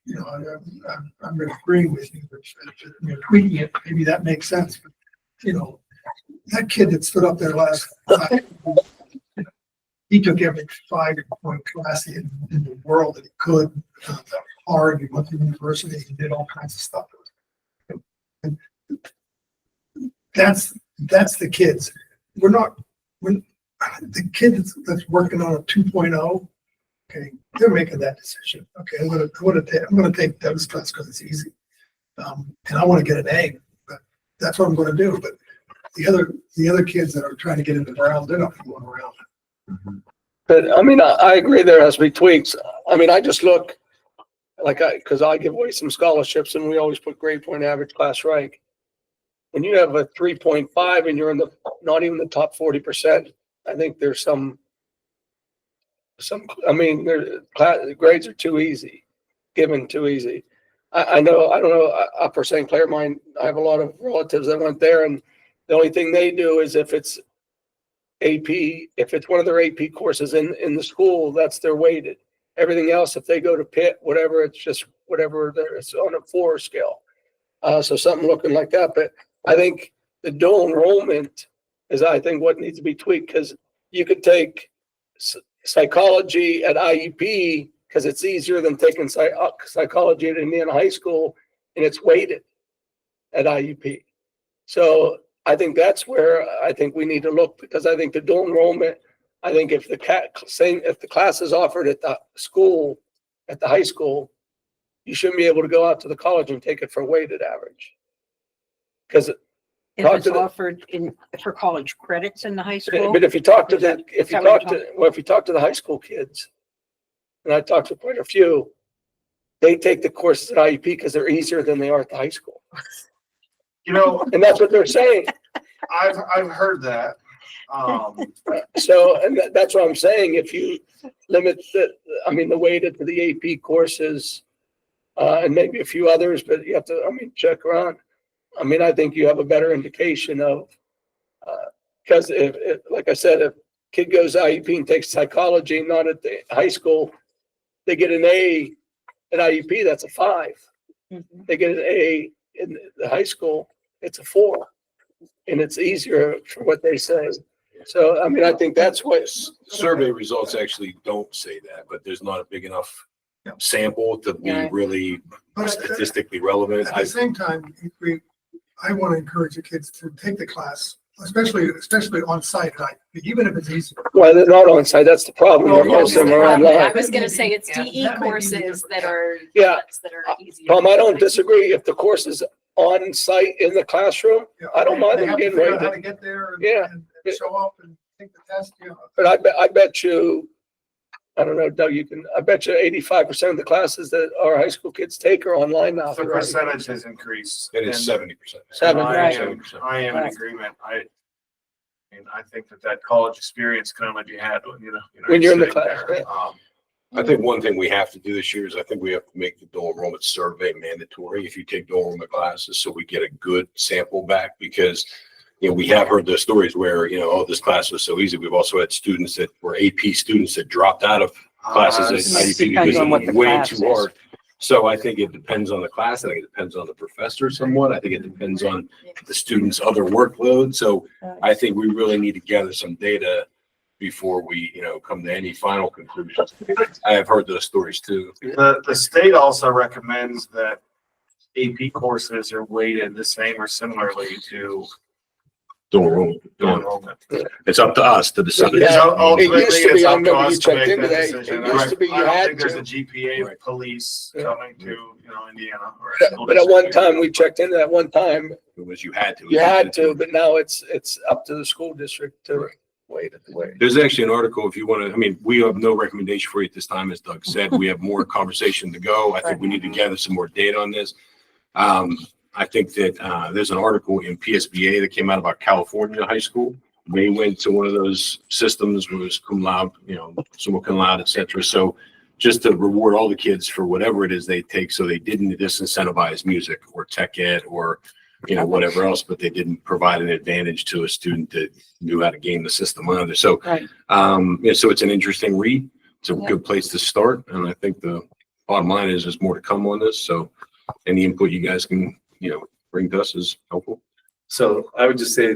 You know, I'm agreeing with you, but, you know, tweaking it, maybe that makes sense. But, you know, that kid that stood up there last, he took every 5-point class in the world that he could. Hard, he went to university, he did all kinds of stuff. And that's the kids. The kid that's working on a 2.0, okay, they're making that decision. Okay, I'm gonna take Doug's class because it's easy. And I want to get an A, but that's what I'm gonna do. But the other kids that are trying to get into Brown, they're not going around. But I mean, I agree there has to be tweaks. I mean, I just look because I give away some scholarships and we always put grade point average class rank. When you have a 3.5 and you're in not even the top 40%, I think there's some, I mean, grades are too easy, given too easy. I know, I don't know, Upper St. Clair, I have a lot of relatives that went there, and the only thing they do is if it's AP, if it's one of their AP courses in the school, that's their weighted. Everything else, if they go to Pitt, whatever, it's just whatever, it's on a 4 scale. So something looking like that. But I think the dual enrollment is, I think, what needs to be tweaked, because you could take psychology at IUP because it's easier than taking psychology at Indiana High School, and it's weighted at IUP. So I think that's where I think we need to look, because I think the dual enrollment, I think if the class is offered at the school, at the high school, you shouldn't be able to go out to the college and take it for weighted average. Because If it's offered for college credits in the high school. but if you talk to the high school kids, and I talked to quite a few, they take the courses at IUP because they're easier than they are at the high school. You know, And that's what they're saying. I've heard that. So, and that's what I'm saying. If you limit the weighted to the AP courses, and maybe a few others, but you have to, check around. I think you have a better indication of, because if, like I said, if kid goes to IUP and takes psychology, not at the high school, they get an A at IUP, that's a 5. Mm-hmm. They get an A in the high school, it's a 4. And it's easier for what they say. So, I think that's what. Survey results actually don't say that, but there's not a big enough sample to be Yeah. really But statistically relevant. at the same time, I want to encourage the kids to take the class, especially on site, even if it's easy. Well, they're not on site, that's the problem. Well, Most of them are I online. was gonna say it's Yeah. DE That may be courses different. that are. Yeah. That are easy. Tom, I don't disagree. If the course is on site in the classroom, I don't mind They them have to getting figure out how rated. to get there Yeah. and show up and take the test, But I bet you, I don't know, Doug, I bet you 85% of the classes that our high school kids take are online now. The percentage has increased. It is and 70%. I am in agreement. I think that college experience can only be had When you're in the sitting class, there. yeah. I think one thing we have to do this year is I think we have to make the dual enrollment survey mandatory if you take dual enrollment classes, so we get a good sample back, because we have heard the stories where, oh, this class was so easy. We've also had students that were AP students that dropped out of classes at It IUP depends because on what it the was way class too is. hard. So I think it depends on the class. I think it depends on the professor somewhat. I think it depends on the student's other workload. So I think we really need to gather some data before we, come to any final conclusions. I have heard those stories too. The state also recommends that AP courses are weighted the same or similarly to Dual enrollment. dual enrollment. It's up to us to decide. Because Yeah. ultimately, It used to it's be, I up to remember you us to checked make into that that. decision. It used to be you I don't had think there's to. a GPA Right. police Yeah. coming to, Indiana. Or a school But at one district. time, we checked into that one time, It was you had to. you had to, but now it's up to the school district to wait. There's actually an article if you want to, we have no recommendation for you at this time, as Doug said. We have more conversation to go. I think we need to gather some more data on this. I think that there's an article in PSBA that came out about California high school. They went to one of those systems, was cum laude, summa cum laude, et cetera. So just to reward all the kids for whatever it is they take, so they didn't disincentivize music or tech ed or whatever else, but they didn't provide an advantage to a student that knew how to game the system either. So, Right. so it's an interesting read, it's a good place to start. And I think the bottom line is there's more to come on this. So any input you guys can, bring to us is helpful. So I would just say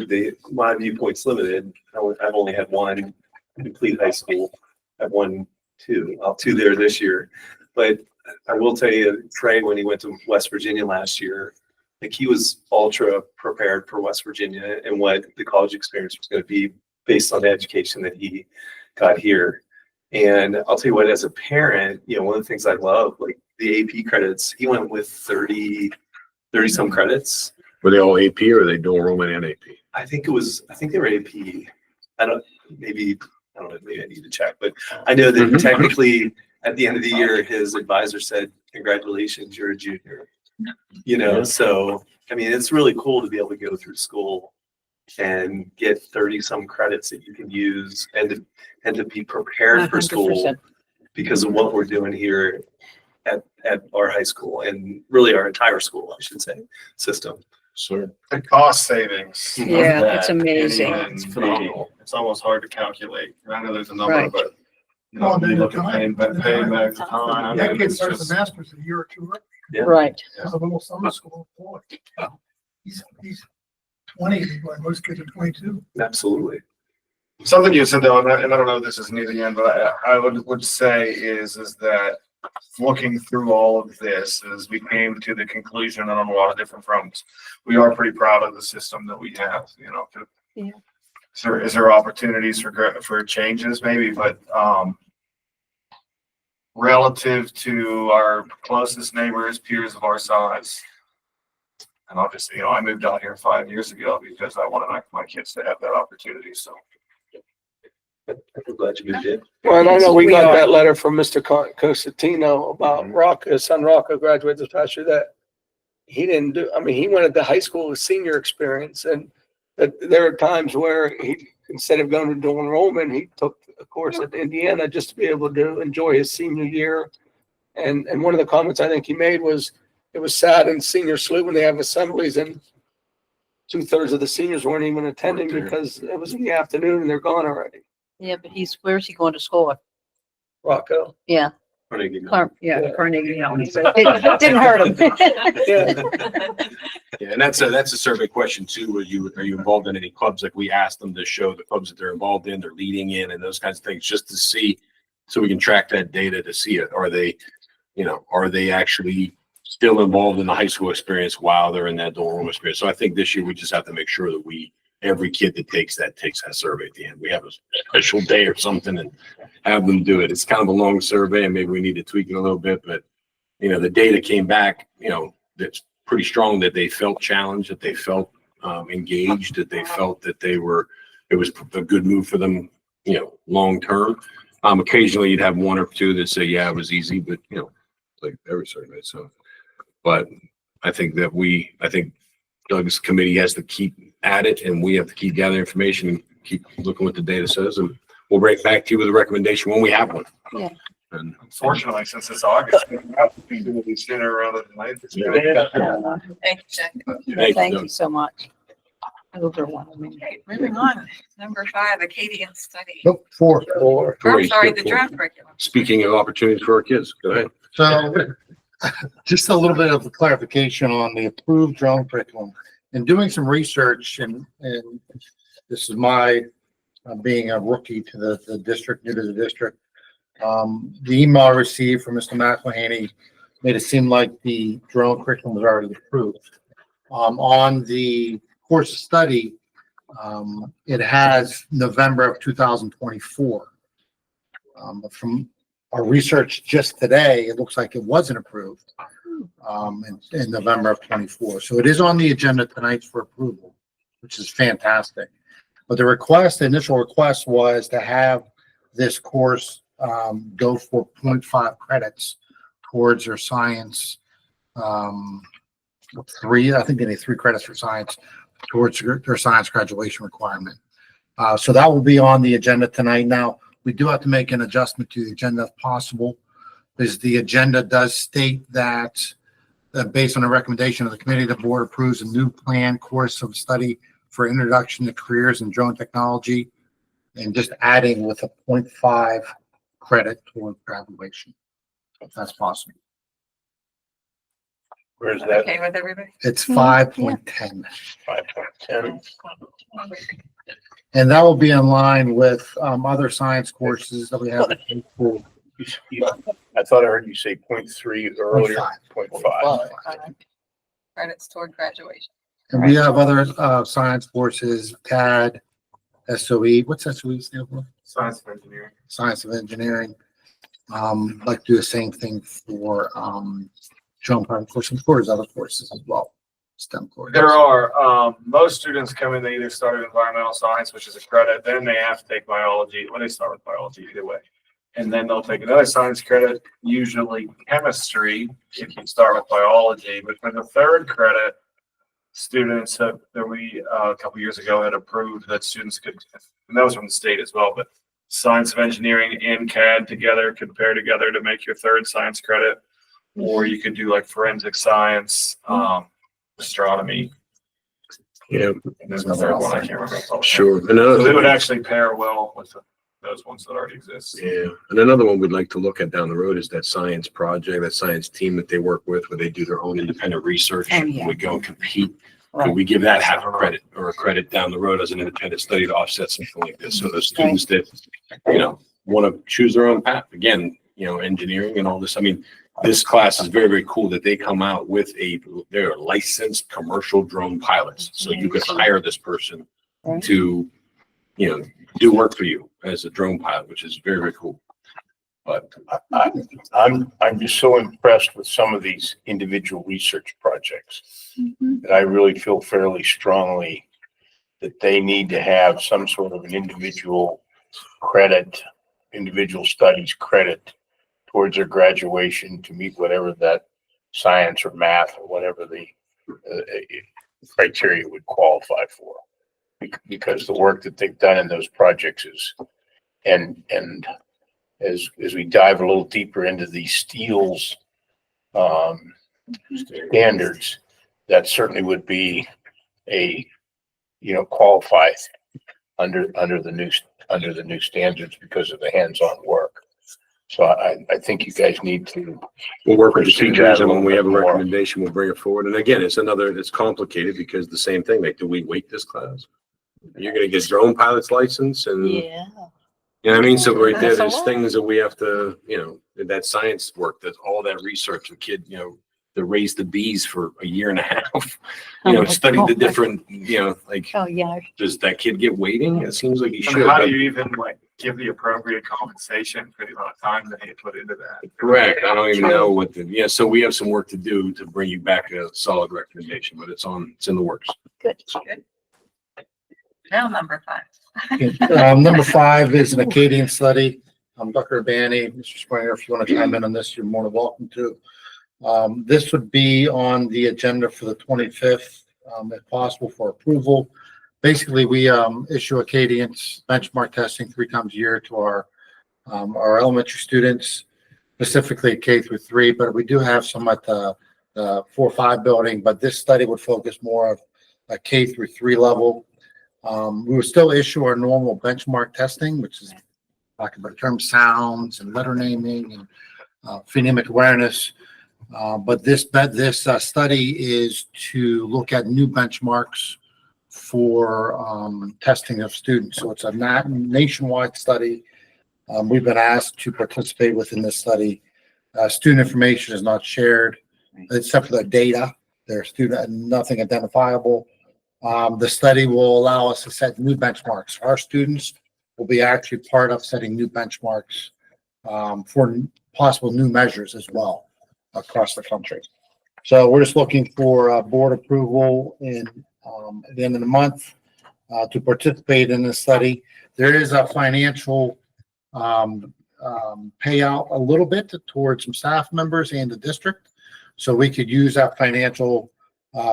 my viewpoint's limited. I've only had one complete high school. I've two there this year. But I will tell you, Trey, when he went to West Virginia last year, like he was ultra prepared for West Virginia and what the college experience was going to be based on the education that he got here. And I'll tell you what, as a parent, one of the things I love, like the AP credits, he went with 30 some credits. Were they all AP or are they dual enrollment and AP? I think they were AP. I don't know, maybe I need to check, but I know that technically at the end of the year, his advisor said, congratulations, you're a junior. So, I mean, it's really cool to be able to go through school and get 30 some credits that you can use and to be prepared for school 100%. because of what we're doing here at our high school and really our entire school, I should say, system. Sure. The cost savings. of Yeah, that it's amazing. can't It's even phenomenal. It's almost hard to calculate. I know there's a number, Right. but Well, you look at paying back the time. That kid it's starts just- a master's a year or two early. Yeah. Right. Because of a little summer school. Boy. He's 20, but most kids are 22. Absolutely. Something you said though, and I don't know if this is near the end, but I would say is that looking through all of this, as we came to the conclusion on a lot of different fronts, we are pretty proud of the system that we have, Yeah. Is there opportunities for changes maybe, but, relative to our closest neighbors, peers of our size. And obviously, I moved out here 5 years ago because I wanted my kids to have that opportunity, so. I'm glad you moved in. Well, and I know we We got are. that letter from Mr. Cosentino about Rocco, his son Rocco graduated this past year that he didn't do, I mean, he went to high school with senior experience and that there are times where he, instead of going to dual enrollment, he took a course at Indiana just to be able to enjoy his senior year. And one of the comments I think he made was, it was sad in senior salute when they have assemblies and 2/3 of the seniors weren't even attending because it was in the afternoon and they're gone already. Yeah, but where's he going to school? Rocco. Yeah, Carnegie Mellon. Carnegie Mellon. So it didn't hurt him. Yeah. Yeah, and that's a survey question too. Are you involved in any clubs? Like we asked them to show the clubs that they're involved in, they're leading in and those kinds of things, just to see, so we can track that data to see it. Are they actually still involved in the high school experience while they're in that dual enrollment experience? So I think this year we just have to make sure that every kid that takes that survey at the end. We have a special day or something and have them do it. It's kind of a long survey and maybe we need to tweak it a little bit, but the data came back, that's pretty strong that they felt challenged, that they felt engaged, that they felt that it was a good move for them, long term. Occasionally you'd have one or two that say, yeah, it was easy, but like every survey. So, but I think Doug's committee has to keep at it and we have to keep gathering information and keep looking what the data says. And we'll bring it back to you with a recommendation when we have one. Yeah. And Unfortunately, since it's August, we can be sooner rather than later. Thank you, Jack. Thank you so much. Overwhelming. Okay, moving on. Number 5, Acadian study. Nope, 4. Or I'm Great, sorry, good the point. drone curriculum. Speaking of opportunities for our kids, go ahead. So just a little bit of clarification on the approved drone curriculum. In doing some research and this is my being a rookie to the district, new to the district. The email I received from Mr. McElhaney made it seem like the drone curriculum was already approved. On the course of study, it has November of 2024. But from our research just today, it looks like it wasn't approved in November of 24. So it is on the agenda tonight for approval, which is fantastic. But the initial request was to have this course go for 0.5 credits towards their science. I think they need 3 credits for science towards their science graduation requirement. So that will be on the agenda tonight. Now, we do have to make an adjustment to the agenda if possible, because the agenda does state that based on the recommendation of the committee, the board approves a new planned course of study for introduction to careers in drone technology, and just adding with a 0.5 credit toward graduation, if that's possible. Where's that? Okay with everybody? It's 5.10. 5.10. And that will be in line with other science courses that we have at the school. I thought I heard you say 0.3 earlier. 0.5. Credits toward graduation. And we have other science courses, CAD, SOE. What's SOE stand for? Science of engineering. Science of Engineering. Like do the same thing for drone pilot course and for other courses as well. STEM courses. There are, most students come in, they either start with environmental science, which is a credit, then they have to take biology, well, they start with biology either way. And then they'll take another science credit, usually chemistry, if you start with biology. But for the third credit, students have, a couple years ago had approved that students could, and that was from the state as well, but science of engineering and CAD together, compare together to make your third science credit. Or you could do like forensic science, astronomy. Yeah, And there's a third one, I can't remember. sure. So Another they would thing, actually pair well with those ones that already exist. yeah, and another one we'd like to look at down the road is that science project, that science team that they work with, where they do their own independent research. Oh, yeah. We go and compete. Right. Could we give that half a credit or a credit down the road as an independent study to offset something like this? So those students that, want to choose their own path, again, engineering and all this. I mean, this class is very, very cool that they come out with they're licensed commercial drone pilots. So you could hire this person Right. to, do work for you as a drone pilot, which is very, very cool. But I'm just so impressed with some of these individual research projects that I really feel fairly strongly that they need to have some sort of an individual credit, individual studies credit towards their graduation to meet whatever that science or math or whatever the criteria would qualify for. Because the work that they've done in those projects is, and as we dive a little deeper into these steels standards, that certainly would be qualify under the new standards because of the hands-on work. So I think you guys need to. we'll work with the pursue teachers, that and when we have a little bit more. recommendation, we'll bring it forward. And again, it's complicated because the same thing, like, do we weight this class? You're gonna get drone pilot's license and, you know what I mean? So right there, That's a there's lot. things that we have to, that science work, that all that research, the kid, that raised the bees for a year and a half, Oh my studied the God. different, like, Oh, yeah. does that kid get waiting? It seems like he And should. how but- do you even give the appropriate compensation for the amount of time that you put into that? Correct. I don't even know so we have some work to do to bring you back a solid recommendation, but it's in the works. Good. Good. Now number 5. Number 5 is an Acadian study. Dr. Urbani, Mr. Springer, if you want to chime in on this, you're more than welcome to. This would be on the agenda for the 25th, if possible, for approval. Basically, we issue Acadians benchmark testing 3 times a year to our elementary students, specifically K through 3, but we do have some at the 4-5 building, but this study would focus more of a K through 3 level. We will still issue our normal benchmark testing, which is like about term sounds and letter naming and phonemic awareness. But this study is to look at new benchmarks for testing of students. So it's a nationwide study. We've been asked to participate within this study. Student information is not shared except for the data. There's nothing identifiable. The study will allow us to set new benchmarks. Our students will be actually part of setting new benchmarks for possible new measures as well across the country. So we're just looking for board approval at the end of the month to participate in this study. There is a financial payout a little bit towards some staff members and the district. So we could use that financial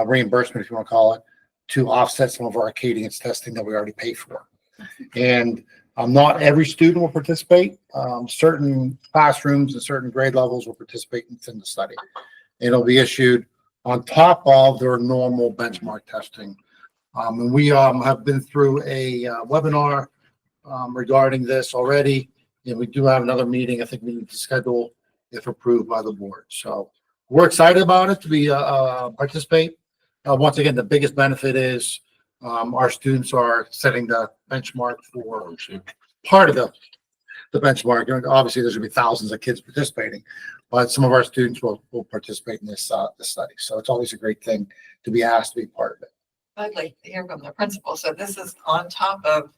reimbursement, if you want to call it, to offset some of our Acadians testing that we already pay for. And not every student will participate. Certain classrooms and certain grade levels will participate in the study. It'll be issued on top of their normal benchmark testing. And we have been through a webinar regarding this already. And we do have another meeting, I think we need to schedule if approved by the board. So we're excited about it to be, participate. Once again, the biggest benefit is, our students are setting the benchmark for part of the benchmark. And obviously, there's gonna be thousands of kids participating, but some of our students will participate in this study. So it's always a great thing to be asked to be part of it. I'd like to hear from the principal. So this is on top of,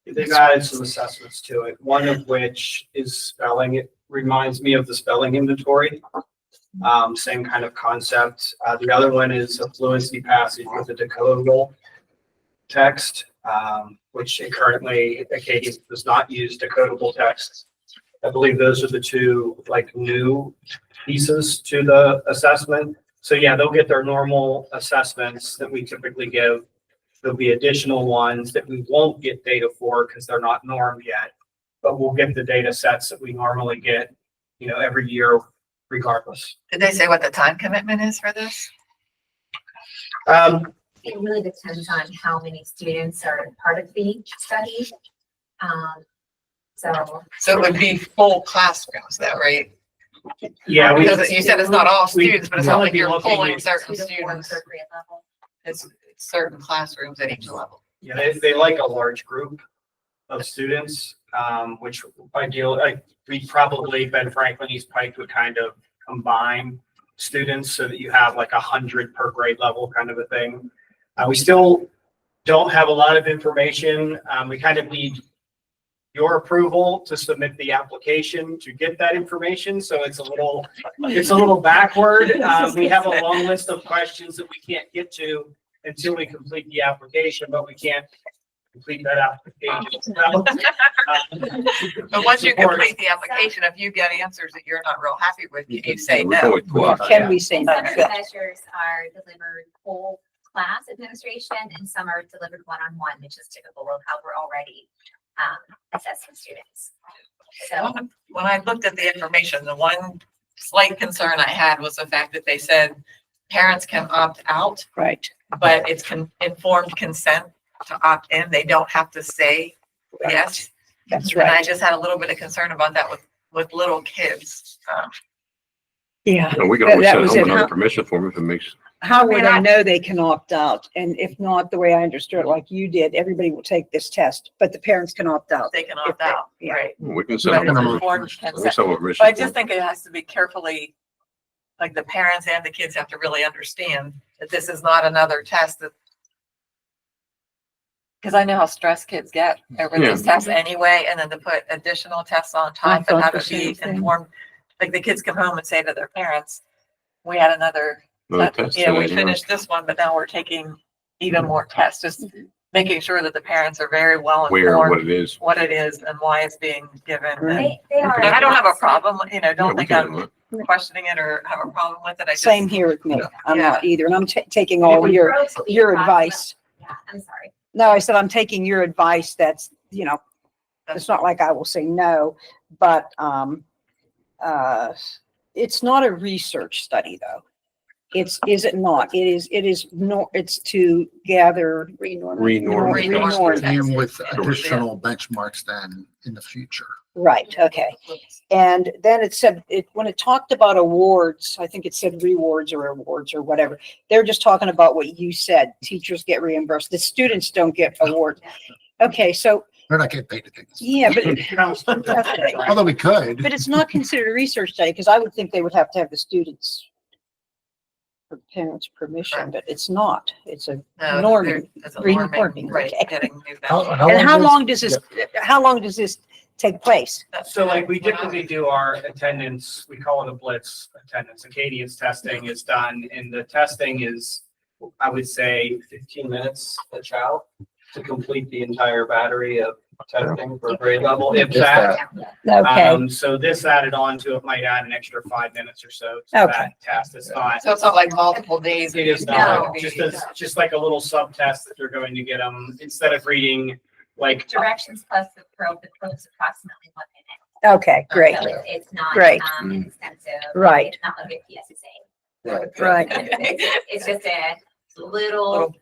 They've added some assessments to it, one of which is spelling. It reminds me of the spelling inventory. Same kind of concept. The other one is a fluency passage with a decodable text, which currently Acadia does not use decodable text. I believe those are the two like new pieces to the assessment. So yeah, they'll get their normal assessments that we typically give. There'll be additional ones that we won't get data for because they're not normed yet, but we'll get the data sets that we normally get, every year regardless. did they say what the time commitment is for this? It really depends on how many students are part of the study. So So it would be full classrooms though, right? Yeah, Because you said it's not all students, but it's not like you're looking pulling at certain 2 to 4 students. per grade level. It's certain classrooms at each level. Yeah, they like a large group of students, which we probably, Ben Franklin, East Pike would kind of combine students so that you have like 100 per grade level kind of a thing. We still don't have a lot of information. We kind of need your approval to submit the application to get that information. So it's a little backward. We have a long list of questions that we can't get to until we complete the application, but we can't complete that application. But once you complete the application, if you get answers that you're not real happy with, can you say We no? always pull Or out. can we say no? Some of the measures are delivered whole class administration and some are delivered one-on-one, which is typical of how we're already assessing students. So When I looked at the information, the one slight concern I had was the fact that they said parents can opt out, Right. but it's informed consent to opt in. They don't have to say yes. That's And I right. just had a little bit of concern about that with little kids. Yeah. And we can That- always that send was home it. another permission form if it makes, How would mean, I I- know they can opt out? And if not, the way I understood it, like you did, everybody will take this test, but the parents can opt out. They can If opt they- out, yeah. right? we can But send it's them a informed we can consent. send them a But permission I just form. think it has to be carefully, like the parents and the kids have to really understand that this is not another test that. Because I know how stressed kids get over these tests anyway, and then to put additional tests on top and thought have the it be same thing. informed. Like the kids come home and say to their parents, we had another, Another test yeah, we today, yeah. finished this one, but now we're taking even more tests. Just making sure that the parents are very well Where, what informed it is. what it is and why it's being given. And they are. and I don't have a problem, Yeah, don't we think can I'm handle it. questioning it or have a problem with it. I just. Same here with me. I'm Yeah. not either. And I'm taking all your advice. Yeah, I'm sorry. No, I said, I'm taking your advice. That's, it's not like I will say no, but, it's not a research study though. Is it not? It is no, it's to gather. Renorm. And with additional benchmarks then in the future. Right, okay. And then it said, when it talked about awards, I think it said rewards or awards or whatever. They're just talking about what you said. Teachers get reimbursed. The students don't get awards. Okay, so, They're not getting paid to take this. yeah, but, okay. Although we could. But it's not considered a research study because I would think they would have to have the students' or parents' permission, but it's not. It's a No, norming. it's a Renorming, norming, right, okay. getting new And how long does this take place? So like we typically do our attendance, we call it a blitz attendance. Acadian's testing is done and the testing is, I would say 15 minutes a child to complete the entire battery of testing for grade level, if that. Okay, So this added on to it might add an extra 5 minutes or so to Okay. that test. It's not. So it's not like multiple days. It is No. not, just like a little sub-test that they're going to get them, instead of reading like. Directions plus the probe is approximately 1 minute. okay, great, So it's not, Great. extensive. Right. It's not like a PSSA. right. It's just a little,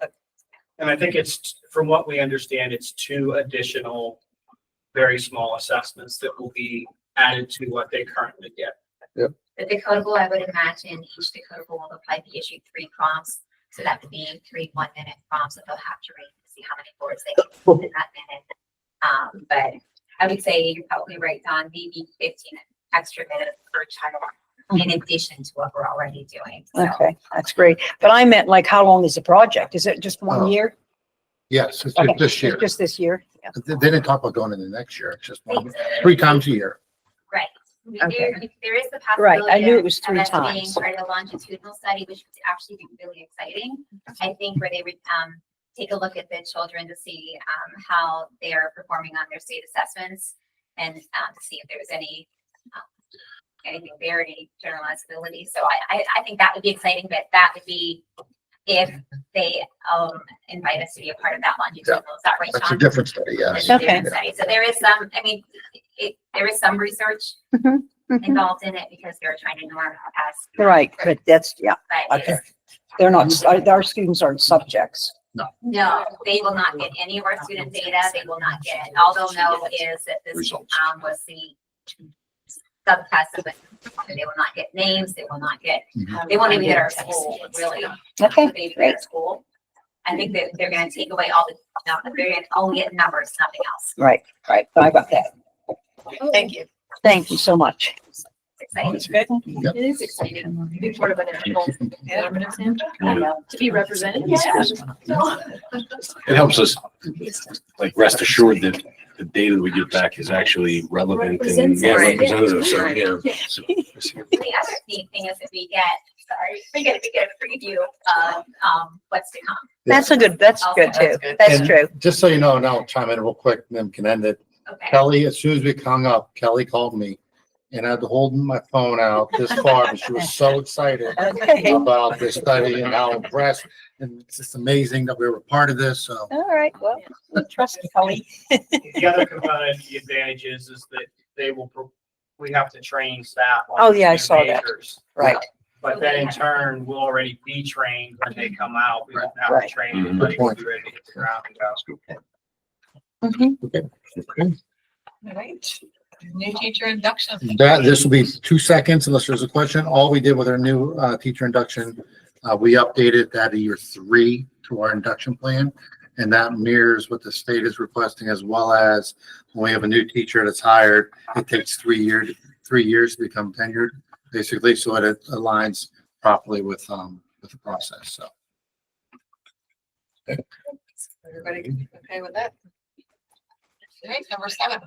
And I think it's, from what we understand, it's 2 additional very small assessments that will be added to what they currently get. The decodable, I would imagine each decodable will probably be issued 3 prompts. So that would be 3 1-minute prompts that they'll have to read to see how many words they can put in that minute. But I would say you're probably right, Don, maybe 15 extra minutes per child in addition to what we're already doing. So Okay, that's great. But I meant like, how long is the project? Is it just 1 year? Yes, it's Okay, just this year. Just this year? Yeah. They didn't talk about going into next year. It's just 3 times a year. right. Okay. There is the Right, possibility. I knew it of- was of 3 us being times. part of a longitudinal study, which would actually be really exciting. I think where they would take a look at the children to see how they are performing on their state assessments and to see if there was anything there, any generalizability. So I think that would be exciting, but that would be if they invite us to be a part of that longitudinal. Is that right, That's a Sean? different study, That's yes. a Okay. different study. So there is some, I mean, there is some research Mhm, mhm. involved in it because they're trying to norm us. Right, but that's, yeah, But okay. it's, They're not, our students aren't subjects. no, they will not get any of our student data. They will not get, all they'll know is that this Results. was the subtest, but they will not get names. They will not get, they won't even get our school, really. Okay, They great. get school. I think that they're gonna take away all the, they're gonna only get numbers, nothing else. Right, right. I got that. Thank you. Thank you so much. It's exciting. It's good. Yep. It is exciting to be part of an to be represented. It helps us like rest assured that the data that we get back is actually relevant and representative. So, yeah. So, The other neat thing is that we get a preview of what's to come. That's that's good too. That's And true. Just so you know, now I'll chime in real quick, and then we can end it. Okay. Kelly, as soon as we hung up, Kelly called me and I had to hold my phone out this far, but she was so excited Okay. about this study and how impressed. And it's just amazing that we were part of this. So All right, well, we trust you, Kelly. The other component, the advantage is that they will, we have to train staff. on Oh, yeah, I new saw that. majors. Right. But then in turn, we'll already be trained when they come out. We won't have Right. to train Mhm. anybody. We'll be ready to hit the ground and go. Mhm. All right. New teacher induction. this will be 2 seconds unless there's a question. All we did with our new teacher induction, we updated that to year 3 to our induction plan. And that mirrors what the state is requesting, as well as when we have a new teacher that's hired, it takes 3 years to become tenured, basically. So it aligns properly with the process. So. Everybody okay with that? All right, number 7.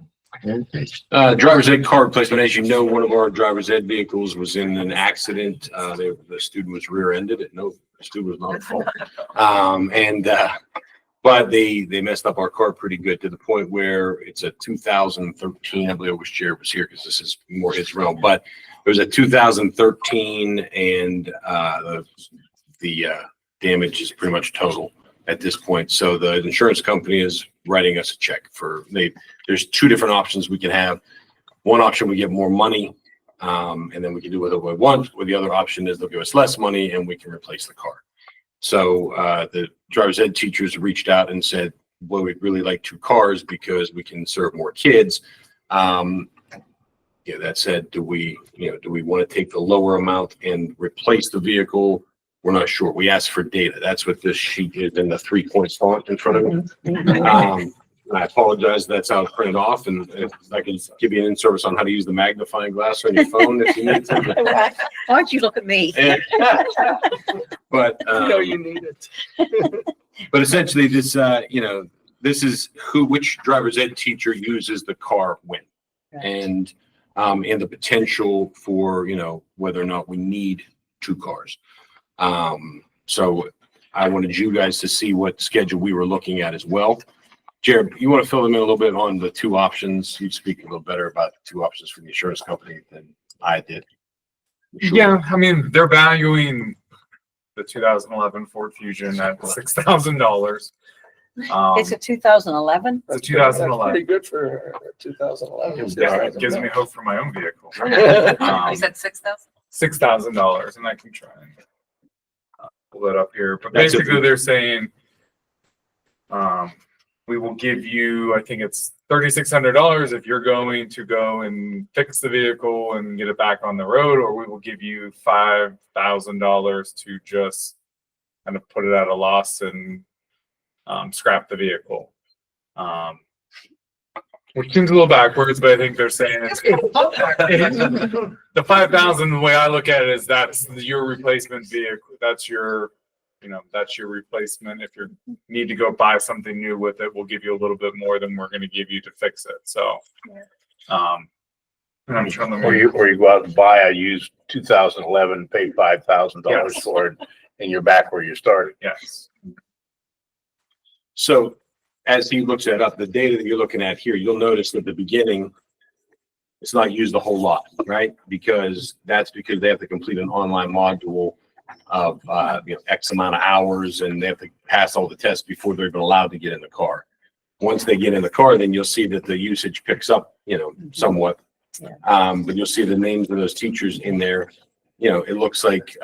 Driver's ed car replacement. As you know, one of our driver's ed vehicles was in an accident. The student was rear-ended. No, the student was not at fault. But they messed up our car pretty good to the point where it's a 2013. I believe it was Jared was here because this is more his realm. But it was a 2013, and the damage is pretty much total at this point. So the insurance company is writing us a check for there's 2 different options we can have. One option, we get more money, and then we can do whatever we want. Or the other option is they'll give us less money and we can replace the car. So the driver's ed teachers reached out and said, well, we'd really like 2 cars because we can serve more kids. That said, do we want to take the lower amount and replace the vehicle? We're not sure. We asked for data. That's what this sheet is in the 3-point font in front of me. I apologize. That's how it's printed off. And if I can give you an in-service on how to use the magnifying glass on your phone if you need to. Why don't you look at me? But You need it. but essentially, this this is which driver's ed teacher uses the car when, and the potential for whether or not we need 2 cars. So I wanted you guys to see what schedule we were looking at as well. Jared, you want to fill them in a little bit on the 2 options? You'd speak a little better about the 2 options from the insurance company than I did. Sure. Yeah, I mean, they're valuing the 2011 Ford Fusion at $6,000. It's a 2011? It's a 2011. Pretty good for 2011. Yeah, it gives me hope for my own vehicle. You said 6,000? $6,000, and I can try and pull it up here. But That's basically, they're saying we will give you, I think it's $3,600 if you're going to go and fix the vehicle and get it back on the road, or we will give you $5,000 to just kind of put it at a loss and scrap the vehicle. Which seems a little backwards, but I think they're saying the 5,000, the way I look at it is that's your replacement vehicle. That's your, that's your replacement. If you need to go buy something new with it, we'll give you a little bit more than we're going to give you to fix it. So, and I'm trying to. Or you go out and buy a used 2011, pay $5,000 for it, and you're back where you started. Yes. So as he looks that up, the data that you're looking at here, you'll notice at the beginning, it's not used a whole lot, right? Because they have to complete an online module of X amount of hours, and they have to pass all the tests before they're even allowed to get in the car. Once they get in the car, then you'll see that the usage picks up, somewhat. But you'll see the names of those teachers in there. It looks like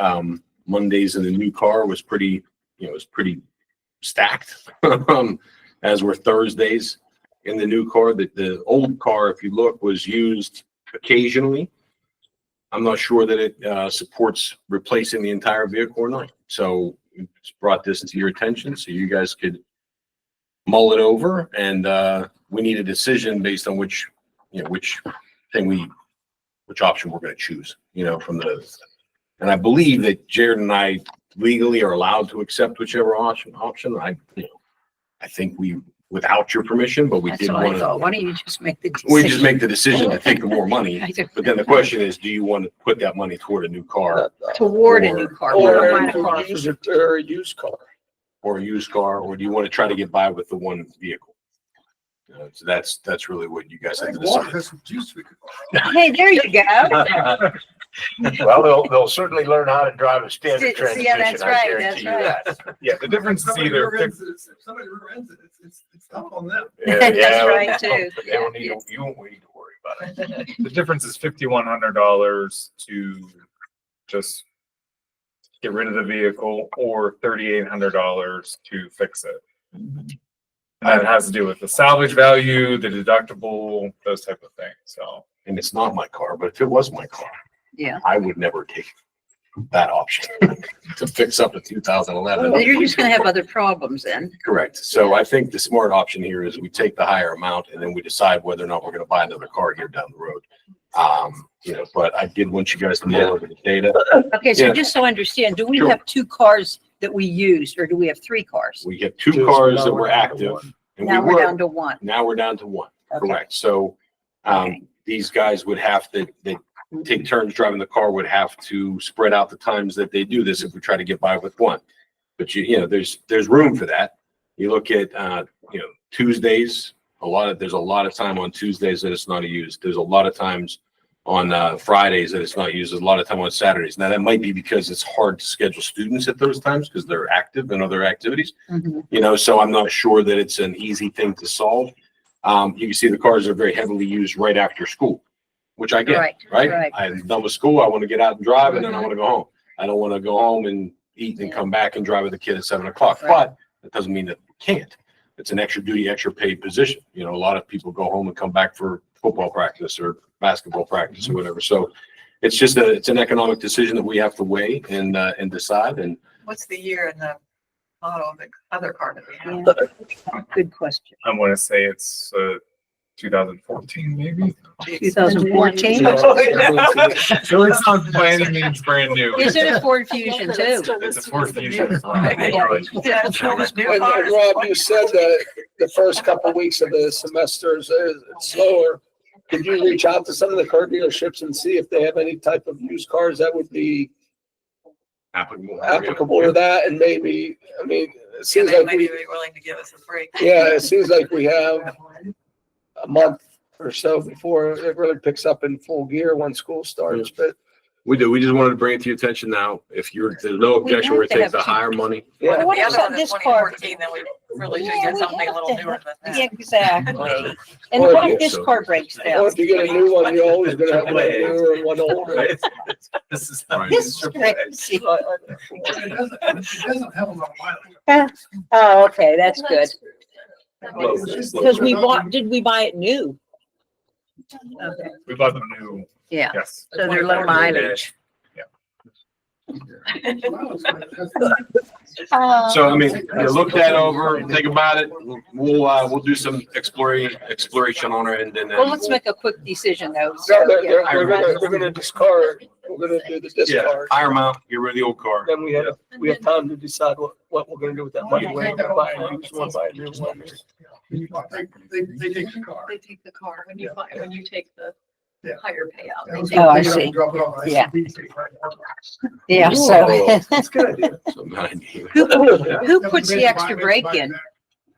Mondays in the new car was pretty stacked. As were Thursdays in the new car. The old car, if you look, was used occasionally. I'm not sure that it supports replacing the entire vehicle or not. So we just brought this to your attention so you guys could mull it over, and we need a decision based on which option we're going to choose, from the. And I believe that Jared and I legally are allowed to accept whichever option. I think we, without your permission, but we That's did what I want thought. to. Why don't you just make the decision? We just make the decision to take the more money. I do. But then the question is, do you want to put that money toward a new car Toward a new car. Or We're buying a car. a used car. or a used car, or do you want to try to get by with the one vehicle? So that's really what you guys have to Walker decide. has some juice we could buy. Hey, there you go. Well, they'll certainly learn how to drive a standard Yeah, transmission. that's I right, guarantee you that's that. Yeah, the difference is Somebody either rents it, if somebody rents it, it's tough on them. Yeah, That's yeah, right, too. They don't need, you won't need to worry about it. the difference is $5,100 to just get rid of the vehicle, or $3,800 to fix it. And that has to do with the salvage value, the deductible, those type of things. So, And it's not my car, but if it was my car, Yeah. I would never take that option to fix up a 2011. Well, you're just gonna have other problems then. Correct. So I think the smart option here is we take the higher amount and then we decide whether or not we're going to buy another car here down the road. But I did want you guys to mull over the data. Okay, so Yeah. just so I understand, do we Sure. have 2 cars that we used, or do we have 3 cars? We get 2 Just cars that now were we're down to active. one. And Now we we're were, down to 1. now we're down to 1. Okay. Correct. So Okay. these guys would have to, they take turns driving the car, would have to spread out the times that they do this if we try to get by with 1. But there's room for that. You look at, Tuesdays, there's a lot of time on Tuesdays that it's not used. There's a lot of times on Fridays that it's not used. There's a lot of time on Saturdays. Now that might be because it's hard to schedule students at those times because they're active in other activities. Mhm. So I'm not sure that it's an easy thing to solve. You can see the cars are very heavily used right after school, which I get, Right, right? right. I'm done with school. I want to get out and drive, and then I want to go home. I don't want to go home and eat and come back and drive with the kid at 7 o'clock. Right. But that doesn't mean that we can't. It's an extra duty, extra paid position. A lot of people go home and come back for football practice or basketball practice or whatever. So it's just it's an economic decision that we have to weigh and decide. And What's the year and the model of the other car that we have? Yeah. Good question. I'm going to say it's 2014, maybe. 2014? So it's not by any means brand new. Is it a Ford Fusion too? It's a Ford Fusion. Yeah, it's almost new And cars. Rob, you said that the first couple of weeks of the semester is slower. Could you reach out to some of the car dealerships and see if they have any type of used cars that would be applicable to that? And maybe, it Yeah, seems they like might be we, willing to give us a break. it seems like we have a month or so before it really picks up in full gear when school starts, but we do. We just wanted to bring it to your attention now. If there's no objection, we're have to going to have take the two- higher money. yeah. What The other about one is this car? 2014, then we really should Yeah, get we something a have little to newer have- than Yeah, that. exactly. And Or what if if this so. car breaks Or down? if you get a new one, you're always gonna have one newer and one older. This is. Right. This is crazy. It doesn't have a lot of mileage. Oh, okay, that's good. Because did we buy it new? Okay. We bought them new, Yeah, yes. so they're low mileage. So, I mean, you look that over, think about it. We'll do some exploration on our end and then. Well, let's make a quick decision though. No, they're gonna discard, we're gonna do the discard. Hire them out, get rid of the old car. Then we have time to decide what we're gonna do with that money. We're gonna buy a used one, buy a new one. They take the car. They take the car when you take the Yeah. higher payout. That was They Oh, gonna I pick it up see. and drop it off. I Yeah. said, "Take it." Yeah, so That's a good idea. So, man, who puts the extra brake in?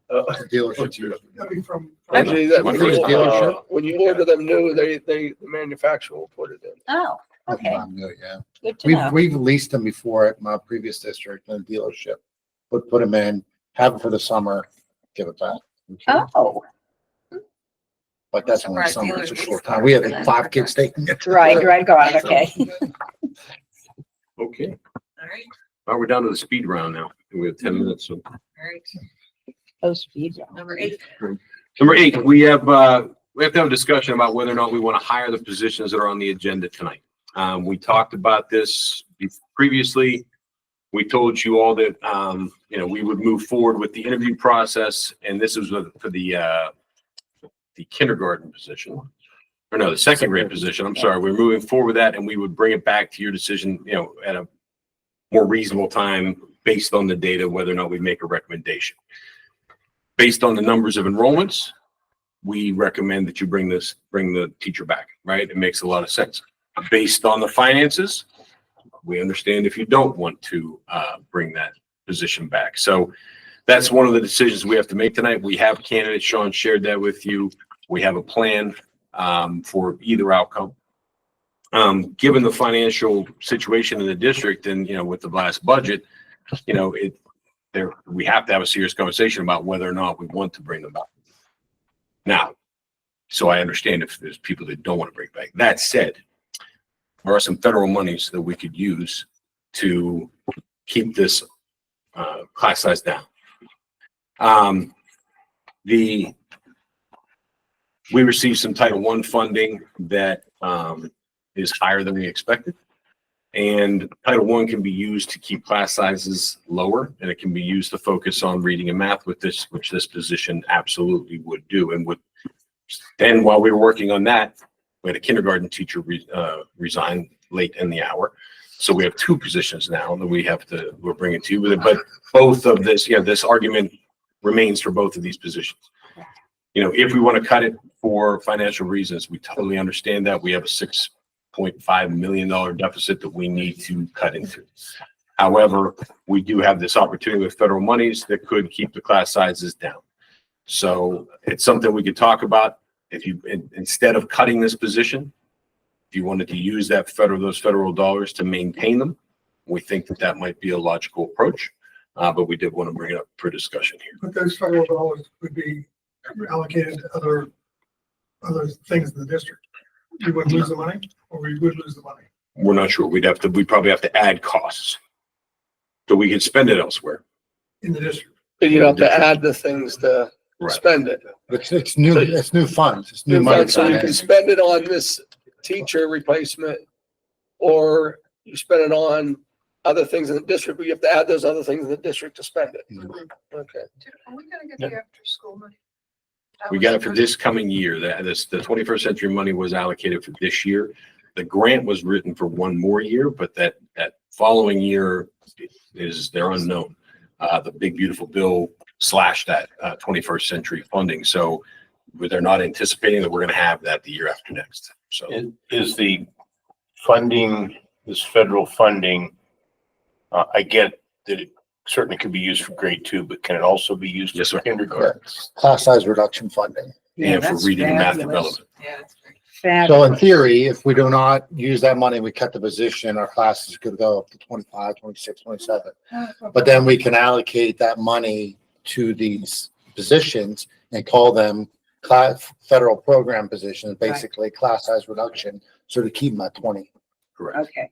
Dealership. I mean, from. Actually, that, What is dealership? when you order them new, the manufacturer will put it in. Oh, okay, Yeah. good to know. We've leased them before at my previous district in a dealership. Would put them in, have them for the summer, give it back. Oh, But that's only Surprised summer, dealers it's a lease short them. time. We have 5 kids taking it. right, got it, okay. Okay, All right, well, we're down to the speed round now. We have 10 minutes, so. all right. Oh, speed. Number 8. Number 8, we have to have a discussion about whether or not we want to hire the positions that are on the agenda tonight. We talked about this previously. We told you all that, we would move forward with the interview process, and this was for the kindergarten position. Or no, the second grade position. I'm sorry. We're moving forward with that, and we would bring it back to your decision, at a more reasonable time based on the data, whether or not we make a recommendation. Based on the numbers of enrollments, we recommend that you bring the teacher back, right? It makes a lot of sense. Based on the finances, we understand if you don't want to bring that position back. So that's one of the decisions we have to make tonight. We have candidates. Sean shared that with you. We have a plan for either outcome. Given the financial situation in the district and, with the last budget, we have to have a serious conversation about whether or not we want to bring them back. Now, so I understand if there's people that don't want to bring back. That said, there are some federal monies that we could use to keep this class size down. We received some Title I funding that is higher than we expected. And Title I can be used to keep class sizes lower, and it can be used to focus on reading and math which this position absolutely would do. And then while we were working on that, we had a kindergarten teacher resign late in the hour. So we have 2 positions now that we're bringing to you with it. But both of this argument remains for both of these positions. If we want to cut it for financial reasons, we totally understand that. We have a $6.5 million deficit that we need to cut into. However, we do have this opportunity with federal monies that could keep the class sizes down. So it's something we could talk about. If you, instead of cutting this position, if you wanted to use those federal dollars to maintain them, we think that might be a logical approach. But we did want to bring it up for discussion here. But those federal dollars would be allocated to other things in the district. We wouldn't lose the money, or we would lose the money. We're not sure. We'd probably have to add costs. So we could spend it elsewhere. In the district. But you have to add the things to Right. spend it. It's new funds. It's new money. So you can spend it on this teacher replacement, or you spend it on other things in the district, but you have to add those other things in the district to spend it. Okay. Are we gonna get the after school money? We got it for this coming year. The 21st century money was allocated for this year. The grant was written for one more year, but that following year they're unknown. The big beautiful bill slashed that 21st century funding. So they're not anticipating that we're going to have that the year after next. So Is the funding, this federal funding, I get that it certainly could be used for grade 2, but can it also be used Yes, for sir. kindergarten? Class size reduction funding. and for that's reading and math fabulous. development. Yeah, that's great. So in Fabulous. theory, if we do not use that money, we cut the position, our classes could go up to 25, 26, 27. But then we can allocate that money to these positions and call them federal program positions, basically class size reduction, so to keep them at 20. Correct. Okay,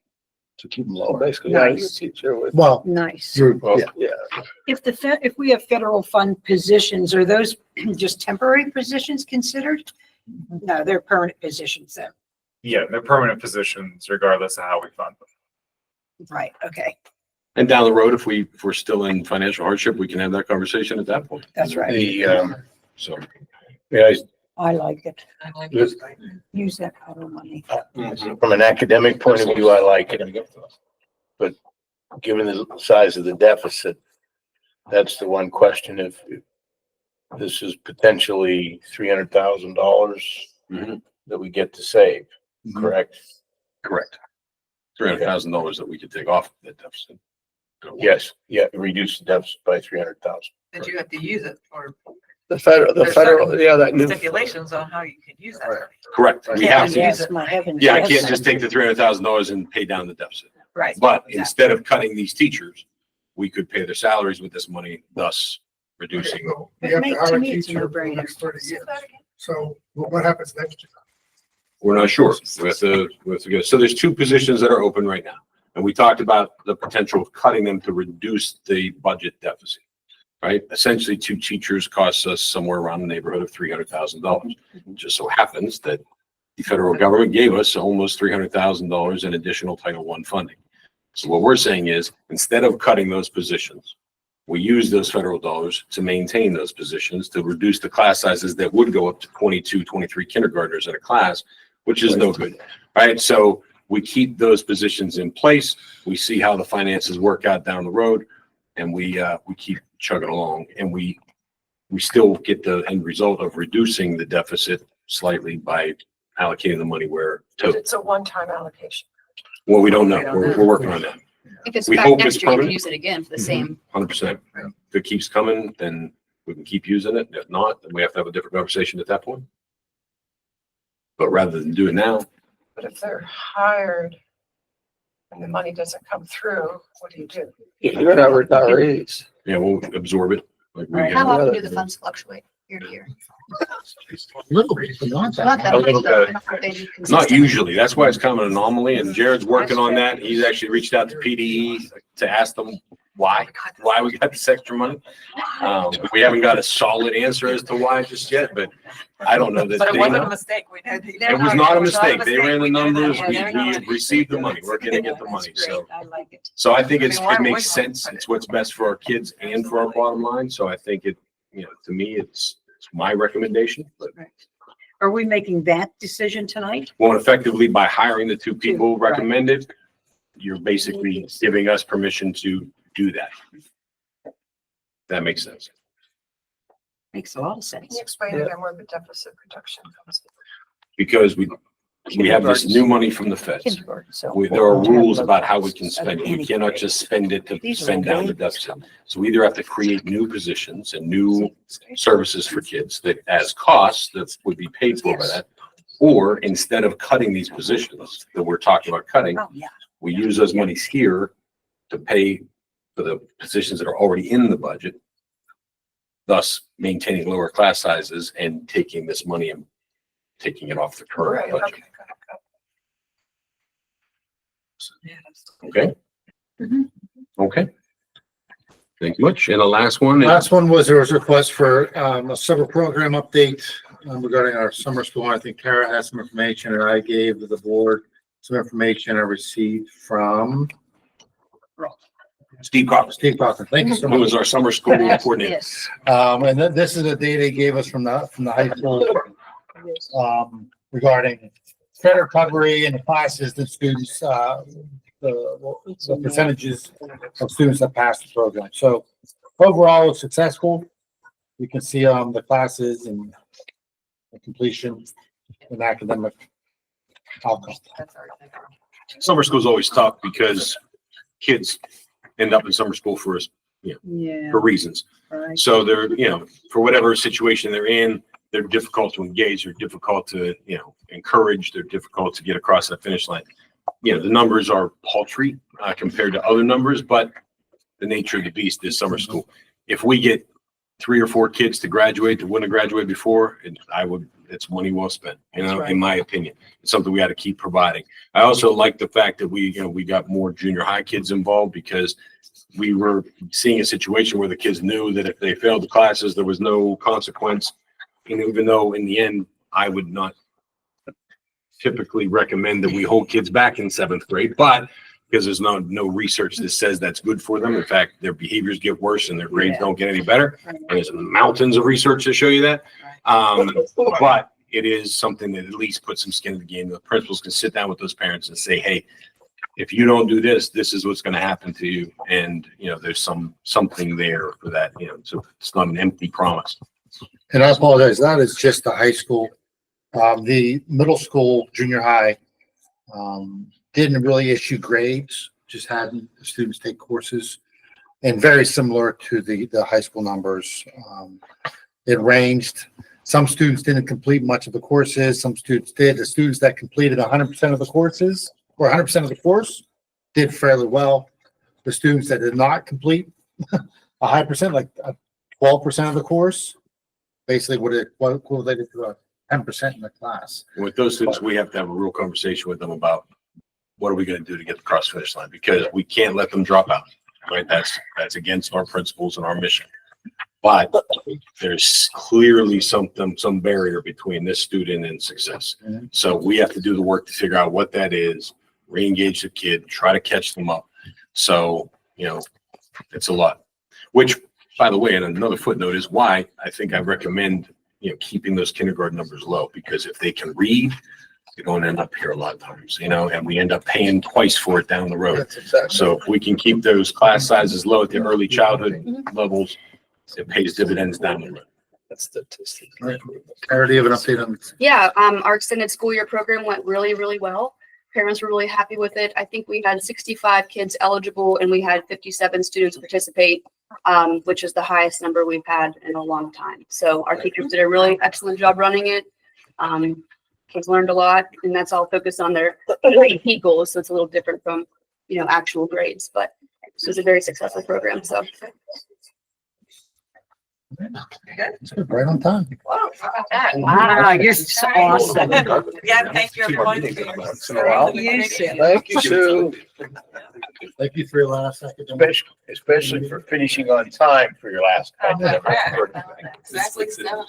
to keep them So lower. basically, yeah, your Nice. teacher would, Well, Nice. you're, Well, yeah, yeah. If we have federal fund positions, are those just temporary positions considered? No, they're permanent positions then. Yeah, they're permanent positions regardless of how we fund them. Right, okay, And down the road, if we're still in financial hardship, we can have that conversation at that point. that's right. So, yeah, I like it. Yes. Use that federal money. From an academic point of view, I like it. But given the size of the deficit, that's the one question. If this is potentially $300,000 Mhm. that we get to save, correct? correct. $300,000 that we could take off that deficit. Yes, yeah, reduce the deficit by 300,000. But you have to use it for The federal, There's certain yeah, that new. stipulations on how you can use that money. Correct. We have to. Yes, my heavens. Yeah, I yes. can't just take the $300,000 and pay down the deficit. Right. But instead of cutting these teachers, we could pay their salaries with this money, thus reducing. We have to To hire a me, it's a teacher for the no-brainer. next 30 years. So what happens next year? We're not sure. We have to go. So there's two positions that are open right now. And we talked about the potential of cutting them to reduce the budget deficit. Right? Essentially, two teachers costs us somewhere around the neighborhood of $300,000. It just so happens that the federal government gave us almost $300,000 in additional Title I funding. So what we're saying is, instead of cutting those positions, we use those federal dollars to maintain those positions, to reduce the class sizes that would go up to 22, 23 kindergartners in a class, which is no good, right? So we keep those positions in place. We see how the finances work out down the road, and we keep chugging along, and we still get the end result of reducing the deficit slightly by allocating the money where to. It's a one-time allocation. Well, we don't know. We're working on that. If it's We back hope next it's year, you can permanent. use it again for the same. 100%. If it keeps coming, then we can keep using it. If not, then we have to have a different conversation at that point. But rather than do it now, But if they're hired and the money doesn't come through, what do you do? You're gonna have retirees. yeah, we'll absorb it. Like we How have. often do the funds fluctuate year to year? little bit, but not that Not that A little much, bit. enough that they do Not consistently. usually. That's why it's kind of an anomaly, and Jared's working on that. He's actually reached out to PDE to ask them why we got this extra money. We haven't got a solid answer as to why just yet, but I don't know that But it they wasn't a know. mistake. We did. It was not a mistake. They ran the We did that. numbers. Yeah, We they're not- have received the money. We're gonna get the money. So, I like it. so I think I mean, why it makes wouldn't we sense. put It's it? what's best for our kids and for our bottom line. So I think to me, it's my recommendation. But Are we making that decision tonight? well, effectively by hiring the two people recommended, you're basically giving us permission to do that. That makes sense. Makes a lot of Can sense. you explain again where the deficit reduction comes? Because we have this new money from the feds. Kindergarten, so. There are rules about how we can spend it. We cannot just spend it to These are spend down the babies deficit. coming. So we either have to create new positions and new services for kids that as costs that would be paid for by Yes. that. Or instead of cutting these positions that we're talking about cutting, Oh, yeah. we use those monies here to pay for the positions that are already in the budget, thus maintaining lower class sizes and taking this money and taking it off the current Right, budget. okay, got it. Okay? Mhm. Okay. Thank you much. And the last one is, Last one was, there was a request for a summer program update regarding our summer school. I think Kara has some information, and I gave the board some information I received from Steve Cox, Steve Cochran. Thank you so who much. is our summer school coordinator. Yes. And then this is the data they gave us from the high school, regarding credit recovery and the classes that students, the percentages of students that passed the program. So overall, it's successful. You can see, the classes and the completion and academic outcome. Summer school is always tough because kids end up in summer school for Yeah, reasons. right. So they're, for whatever situation they're in, they're difficult to engage, they're difficult to, encourage, they're difficult to get across that finish line. The numbers are paltry compared to other numbers, but the nature of the beast is summer school. If we get 3 or 4 kids to graduate that wouldn't have graduated before, and it's money well spent, in my opinion. It's something we got to keep providing. I also like the fact that we got more junior high kids involved, because we were seeing a situation where the kids knew that if they failed the classes, there was no consequence. And even though in the end, I would not typically recommend that we hold kids back in 7th grade, but because there's no research that says that's good for them. In fact, their behaviors get worse and their grades don't get any better. And there's mountains of research to show you that. But it is something that at least puts some skin in the game. The principals can sit down with those parents and say, hey, if you don't do this, this is what's going to happen to you. And, there's something there for that, so it's not an empty promise. And I apologize, that is just the high school. The middle school, junior high, didn't really issue grades, just had the students take courses, and very similar to the high school numbers. It ranged. Some students didn't complete much of the courses. Some students did. The students that completed 100% of the courses or 100% of the course did fairly well. The students that did not complete a high percent, like 12% of the course, basically what correlated to a 10% in the class. With those students, we have to have a real conversation with them about what are we going to do to get the cross finish line, because we can't let them drop out, right? That's against our principles and our mission. But there's clearly some barrier between this student and success. So we have to do the work to figure out what that is, re-engage the kid, try to catch them up. So, it's a lot, which, by the way, and another footnote is why I think I recommend, keeping those kindergarten numbers low, because if they can read, they don't end up here a lot of times, and we end up paying twice for it down the road. Exactly. So if we can keep those class sizes low at the early childhood levels, it pays dividends down the road. That's statistic. Kara, do you have an update on? Yeah, our extended school year program went really, really well. Parents were really happy with it. I think we had 65 kids eligible and we had 57 students participate, which is the highest number we've had in a long time. So our teachers did a really excellent job running it. Kids learned a lot, and that's all focused on their AP goals. So it's a little different from, actual grades, but it was a very successful program. So. Right on time. Wow, how about that? Wow, you're so awesome. Yeah, thank you, everyone. Thank you, Sue. Thank you for your last academic. Especially for finishing on time for your last. Oh, yeah. Exactly. So.